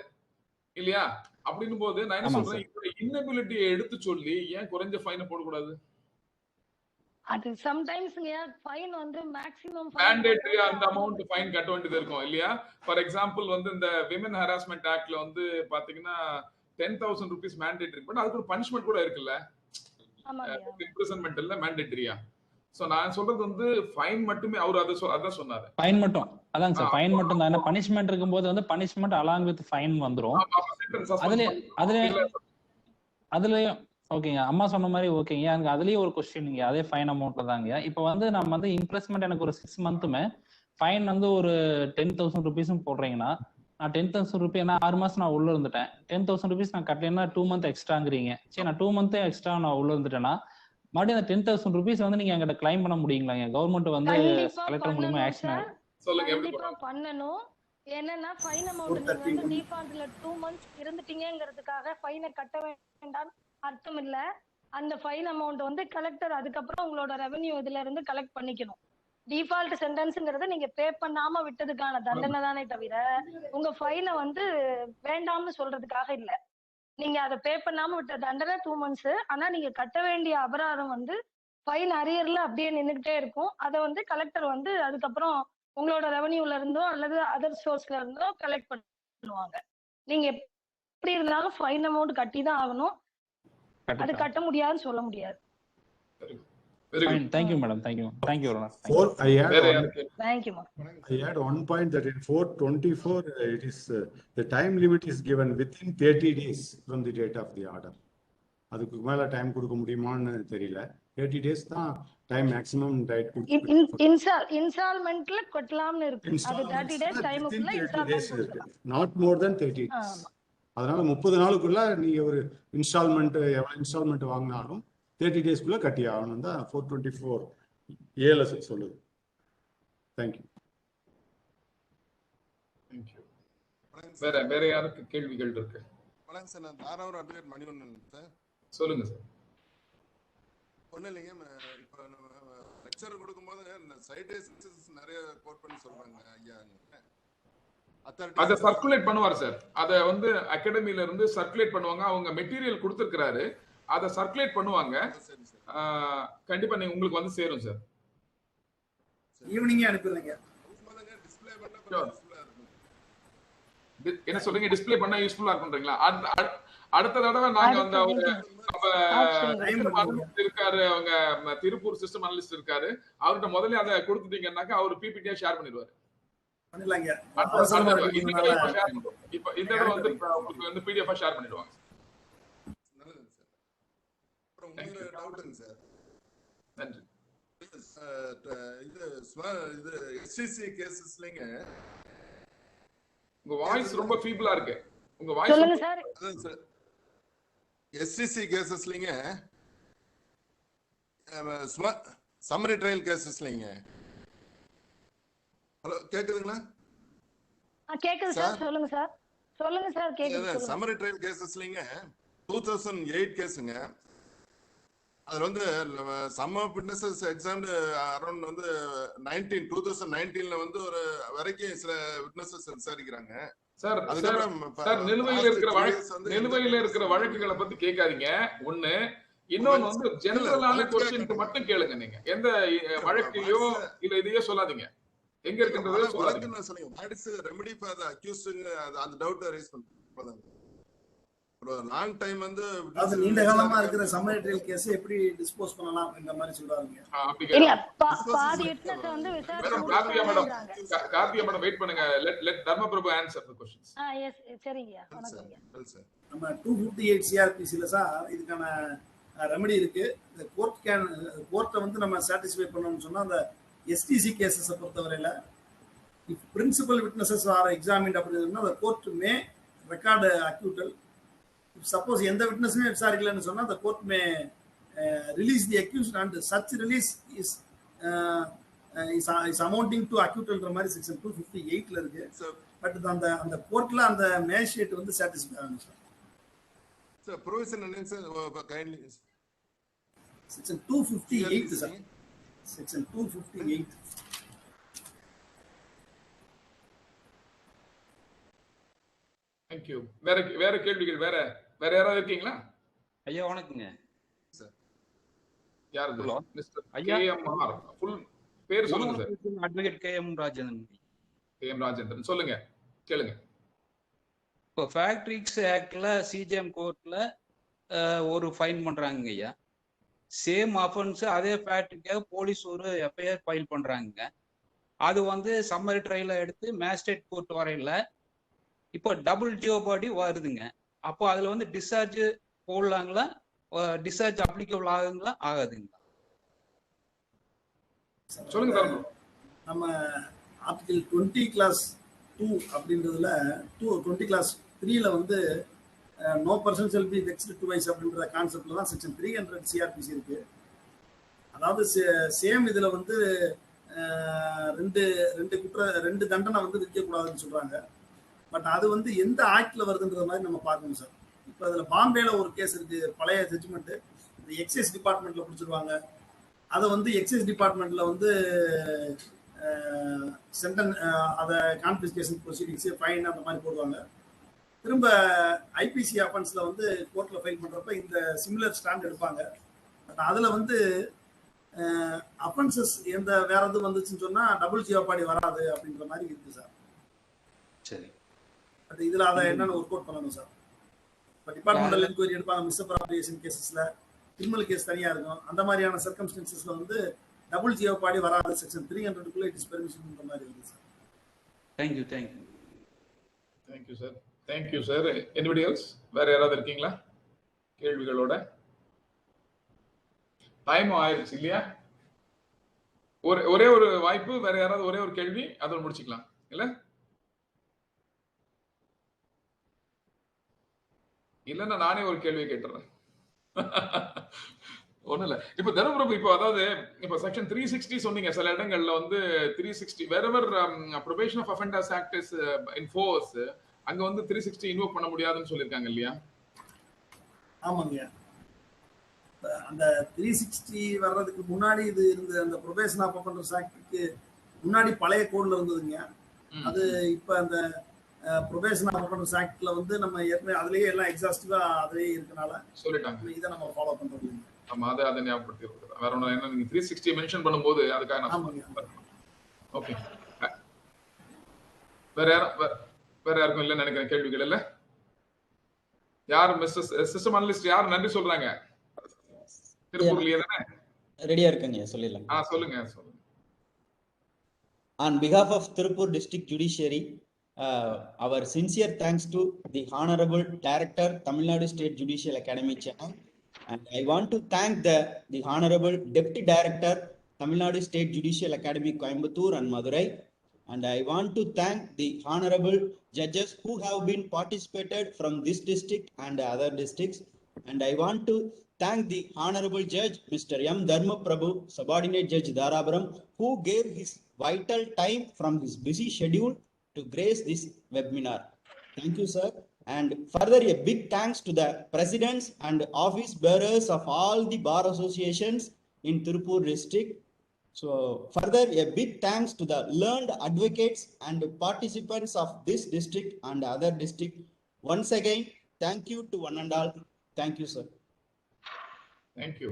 இல்லையா? அப்படின்னும் போது நான் என்ன சொல்றேன், இந்த இன்னபிலிட்டியை எடுத்து சொல்லி ஏன் குறைஞ்ச ஃபைனை போடக்கூடாது? அது சம்டைம்ஸ்ங்கயா ஃபைன் மேக்ஸிமம் மேண்டேட்டரி அந்த அமௌண்ட் ஃபைன் கட்ட வேண்டியது இருக்கும் இல்லையா? ஃபார் எக்ஸாம்பிள் இந்த விமன் ஹராஸ்மெண்ட் ஆக்ட்ல பாத்தீங்கன்னா 10,000 rupees மேண்டேட்டரி, பட் அதுக்கு ஒரு பனிஷ்மெண்ட் கூட இருக்குல்ல, இம்ப்ரிசன்மென்ட் இல்ல மேண்டேட்டரியா? சோ நான் சொல்றது ஃபைன் மட்டுமே. அவர் அதான் சொன்னாரு, ஃபைன் மட்டும். அதாங்க சார், ஃபைன் மட்டும் தான். பனிஷ்மெண்ட் இருக்கும்போது பனிஷ்மெண்ட் அலாங் வித் ஃபைன் வந்துரும். அதுலயும் ஓகேங்க, அம்மா சொன்ன மாதிரி ஓகேங்க. எனக்கு அதுலயே ஒரு கொஸ்டின், அதே ஃபைன் அமௌண்ட்ல தாங்க. இப்போ நம்ம இம்ப்ரெஸ்மெண்ட் எனக்கு ஒரு 6 monthுமே ஃபைன் ஒரு 10,000 rupees போடுறீங்கன்னா, நான் 10,000 rupees, நான் 6 மாசம் நான் உள்ள இருந்துட்டேன், 10,000 rupees நான் கட்டலைன்னா 2 month எக்ஸ்ட்ராங்கிறீங்க. சரி, நான் 2 month எக்ஸ்ட்ரா நான் உள்ள இருந்துட்டேன்னா மறுபடியும் அந்த 10,000 rupees நீங்க எங்கிட்ட கிளைம் பண்ண முடியுங்களா? கவர்மெண்ட் கலெக்டர் மூலமா ஆக்ஷன் கண்டிப்பா பண்ணணும். என்னன்னா ஃபைன் அமௌண்ட் நீங்க டிஃபால்ட்ல 2 months இருந்துட்டீங்கிறதுக்காக ஃபைனை கட்ட வேண்டாம் அர்த்தம் இல்ல. அந்த ஃபைன் அமௌண்ட் கலெக்டர் அதுக்கப்புறம் உங்களோட ரெவென்யூ இதுல இருந்து கலெக்ட் பண்ணிக்கணும். டிஃபால்ட் சென்டென்ஸ்ங்கிறது நீங்க பே பண்ணாம விட்டதுக்கான தண்டனை தானே தவிர உங்க ஃபைனை வேண்டாம்னு சொல்றதுக்காக இல்ல. நீங்க அதை பே பண்ணாம விட்ட தண்டனை 2 months. ஆனா நீங்க கட்ட வேண்டிய அபராதம் ஃபைன் அரியர்ல அப்படியே நின்றுகிட்டே இருக்கும். அதை கலெக்டர் அதுக்கப்புறம் உங்களோட ரெவென்யூல இருந்தோ அல்லது அதர் சோர்ஸ்ல இருந்தோ கலெக்ட் பண்ணுவாங்க. நீங்க எப்படி இருந்தாலும் ஃபைன் அமௌண்ட் கட்டி தான் ஆகணும். அது கட்ட முடியாதுன்னு சொல்ல முடியாது. Thank you, madam. Thank you. Thank you, Rona. Thank you, ma'am. I add one point that in 424, it is the time limit is given within 30 days from the date of the order. அதுக்கு மேல time கொடுக்க முடியுமான்னு தெரியல. 30 days தான் time maximum tight இன்ஸ்டால்மெண்ட்ல கட்டலாம்னு இருக்கு. அது 30 days டைமுக்குள்ள instalment இருக்கு. not more than 30 days. அதனால 30 நாளுக்குள்ள நீங்க ஒரு இன்ஸ்டால்மெண்ட் எவ்வளவு இன்ஸ்டால்மெண்ட் வாங்கினாலும் 30 daysக்குள்ள கட்டி ஆகணும் தான் 424 ஏல சொல்லுது. தேங்க்யூ. வேற யாருக்கு கேள்விகள் இருக்கு? வணக்கம் சார், நான் தாராவூர் அட்வொகேட் மணிவண்ணன் சார். சொல்லுங்க சார். ஒன்றும் இல்லைங்க, இப்போ லெக்சர் கொடுக்கும்போது இந்த சைட்டேஷன்ஸ் நிறைய கோட் பண்ணி சொல்றாங்க ஐயா. அதை சர்க்குலேட் பண்ணுவார் சார். அதை வந்து அகாடமில இருந்து சர்க்குலேட் பண்ணுவாங்க. அவங்க மெட்டீரியல் கொடுத்துருக்காரு, அதை சர்க்குலேட் பண்ணுவாங்க. கண்டிப்பா நீங்க உங்களுக்கு வந்து சேரும் சார். ஈவினிங்கே அனுப்பிடுறீங்க. என்ன சொல்றீங்க? டிஸ்ப்ளே பண்ணா யூஸ்ஃபுல்லா இருக்குன்றீங்களா? அடுத்த தடவை நாங்க வந்து இருக்காரு, அவங்க திருப்பூர் சிஸ்டம் அனலிஸ்ட் இருக்காரு, அவர்கிட்ட முதல்ல அதை கொடுத்துட்டீங்கன்னாக்கா அவர் பிபிடியா ஷேர் பண்ணிடுவாரு. இப்ப இந்த தடவை வந்து உங்களுக்கு வந்து பிடிஎஃப் ஷேர் பண்ணிடுவாங்க. நன்றி. இது எஸ்சிசி கேசஸ்லங்க உங்க வாய்ஸ் ரொம்ப ஃபீபிளா இருக்கு. உங்க வாய்ஸ் சொல்லுங்க சார். எஸ்சிசி கேசஸ்லங்க சம்மரி ட்ரையல் கேசஸ்லங்க. ஹலோ கேக்குதுங்களா? கேக்குது சார். சொல்லுங்க சார். சொல்லுங்க சார். கேக்குது. சம்மரி ட்ரையல் கேசஸ்லங்க 2008 கேஸுங்க. அதுல வந்து some of witnesses exam around வந்து 2019ல வந்து ஒரு வரைக்கும் சில விட்னஸஸ் விசாரிக்கிறாங்க சார். சார் நிலுவையில இருக்கிற வழக்குகளை பத்தி கேட்காதீங்க. ஒண்ணு. இன்னொன்னு வந்து ஜெனரலான क्वेश्चनக்கு மட்டும் கேளுங்க. நீங்க எந்த வழக்கையோ இல்ல இதையோ சொல்லாதீங்க. எங்க இருக்குன்றத சொல்லாதீங்க. What is remedy for the accused அந்த டவுட் ரைஸ் பண்ணுங்க. லாங் டைம் வந்து அது நீண்ட காலமா இருக்கிற சம்மரி ட்ரையல் கேஸ் எப்படி டிஸ்போஸ் பண்ணலாம் இந்த மாதிரி சொல்றாங்க. இல்ல பாதி விட்னஸ் வந்து விசாரணை கார்த்தியா மேடம் வெயிட் பண்ணுங்க. Let Dharmaprabhu answer the questions. Yes சரிங்க. வணக்கம். நம்ம 258 சிஆர்பிசில சார் இதுக்கான ரெமெடி இருக்கு. இந்த கோர்ட்டை வந்து நம்ம சாட்டிஸ்ஃபை பண்ணணும்னு சொன்னா அந்த எஸ்டிசி கேசஸை பொறுத்தவரையில if principal witnesses are examined அப்படின்னா the court may record acquittal. Suppose எந்த விட்னஸுமே விசாரிக்கலன்னு சொன்னா the court may release the accused and such release is amounting to acquittalன்ற மாதிரி செக்ஷன் 258ல இருக்கு. பட் அந்த கோர்ட்ல அந்த மேஜிஸ்ட்ரேட் வந்து சாட்டிஸ்ஃபை ஆகணும் சார். சார் ப்ரொவிஷன் என்னங்க sir? Kindly section 258 sir. Section 258. Thank you. வேற கேள்விகள் வேற யாராவது இருக்கீங்களா? ஐயா வணக்கங்க சார். யார் இது? Mister KMR. ஃபுல் பேர் சொல்லுங்க sir. Advocate KM Rajendran. KM Rajendran சொல்லுங்க, கேளுங்க. இப்போ ஃபேக்ட்ரிக்ஸ் ஆக்ட்ல சிஜிஎம் கோர்ட்ல ஒரு ஃபைன் பண்றாங்க ஐயா. சேம் அஃபென்ஸ் அதே ஃபேக்ட்ரிக்காக போலீஸ் ஒரு எஃப்ஐஆர் ஃபைல் பண்றாங்க. அது வந்து சம்மரி ட்ரையல எடுத்து மேஜிஸ்ட்ரேட் கோர்ட் வரையில இப்போ டபுள் ஜியோபாடி வருதுங்க. அப்போ அதுல வந்து டிஸ்சார்ஜ் போடலாங்களா? டிஸ்சார்ஜ் அப்ளிகபிள் ஆகுங்களா ஆகாதுங்களா? சொல்லுங்க சார். நம்ம ஆர்டிகல் 20 கிளாஸ் 2 அப்படின்றதுல 20 கிளாஸ் 3ல வந்து no person shall be vexed twice அப்படின்ற கான்செப்ட்ல தான் செக்ஷன் 300 சிஆர்பிசி இருக்கு. அதாவது சேம் இதுல வந்து ரெண்டு தண்டனை வந்து விதிக்கக்கூடாதுன்னு சொல்றாங்க. பட் அது வந்து எந்த ஆக்ட்ல வருதுன்ற மாதிரி நம்ம பார்க்கணும் சார். இப்போ அதுல பாம்பேல ஒரு கேஸ் இருக்கு. பழைய ஜட்ஜ்மெண்ட் இந்த எக்ஸைஸ் டிபார்ட்மெண்ட்ல பிடிச்சிருவாங்க. அதை வந்து எக்ஸைஸ் டிபார்ட்மெண்ட்ல வந்து அதை கான்ஃபிஸ்கேஷன் ப்ரொசீடிங்ஸ் ஃபைன் அந்த மாதிரி போடுவாங்க. திரும்ப ஐபிசி அஃபென்ஸ்ல வந்து கோர்ட்ல ஃபைல் பண்றப்ப இந்த சிமிலர் ஸ்டாண்ட் எடுப்பாங்க. பட் அதுல வந்து அஃபென்சஸ் எந்த வேற எதுவும் வந்துச்சுன்னு சொன்னா டபுள் ஜியோபாடி வராது அப்படின்ற மாதிரி இருக்கு சார். சரி. பட் இதுல அதை என்னன்னு ஒர்க் அவுட் பண்ணணும் சார். இப்போ டிபார்ட்மெண்டல் என்கொயரி எடுப்பாங்க. மிஸ்அப்ராப்ரியேஷன் கேசஸ்ல கிரிமினல் கேஸ் தனியா இருக்கும். அந்த மாதிரியான சர்க்கம்ஸ்டன்சஸ்ல வந்து டபுள் ஜியோபாடி வராது. செக்ஷன் 300க்குள்ள இட் இஸ் பெர்மிஷன்ன்ற மாதிரி இருக்கு sir. Thank you sir. Thank you sir. Anybody else? வேற யாராவது இருக்கீங்களா கேள்விகளோட? டைம் ஆயிடுச்சு இல்லையா? ஒரே ஒரு வாய்ப்பு. வேற யாராவது ஒரே ஒரு கேள்வி, அதோட முடிச்சுக்கலாம் இல்ல? இல்லன்னா நானே ஒரு கேள்வி கேட்டுறேன். ஒண்ணும் இல்ல. இப்ப தர்மபுரம் இப்போ அதாவது இப்ப செக்ஷன் 360 சொன்னீங்க. சில இடங்கள்ல வந்து 360 wherever probation of offenders act is in force, அங்க வந்து 360 இன்வோக் பண்ண முடியாதுன்னு சொல்லிருக்காங்க இல்லையா? ஆமாங்க. அந்த 360 வர்றதுக்கு முன்னாடி இது இருந்த அந்த ப்ரொபேஷன் ஆஃப் அஃபெண்டர்ஸ் ஆக்டுக்கு முன்னாடி பழைய கோட்ல இருந்ததுங்க. அது இப்ப அந்த ப்ரொபேஷன் ஆஃப் அஃபெண்டர்ஸ் ஆக்ட்ல வந்து நம்ம ஏற்கனவே அதுலயே எல்லாம் எக்ஸாஸ்டிவா அதுலயே இருக்கனால சொல்லிட்டாங்க. இதை நம்ம ஃபாலோ பண்றது. ஆமா, அதை ஞாபகப்படுத்தி இருக்கிறது. வேற ஒண்ணு என்ன, நீங்க 360 மென்ஷன் பண்ணும்போது அதுக்காக நான் ஓகே. வேற யாருக்கும் இல்ல நினைக்கிறேன் கேள்விகள் இல்ல. யார் மிஸ்டர் சிஸ்டம் அனலிஸ்ட் யார் நன்றி சொல்றாங்க? திருப்பூர்லயே தானே ரெடியா இருக்குங்க, சொல்லிடலாம். சொல்லுங்க. On behalf of Tirupur District Judiciary, our sincere thanks to the Honorable Director, Tamil Nadu State Judicial Academy Chennai, and I want to thank the Honorable Deputy Director, Tamil Nadu State Judicial Academy Coimbatore and Madurai, and I want to thank the Honorable judges who have been participated from this district and other districts, and I want to thank the Honorable Judge Mr. M. Dharma Prabhu, Subordinate Judge Dharapuram, who gave his vital time from his busy schedule to grace this webinar. Thank you, sir. And further, a big thanks to the presidents and office bearers of all the bar associations in Tirupur district. So further, a big thanks to the learned advocates and participants of this district and other district. Once again, thank you to one and all. Thank you, sir. Thank you.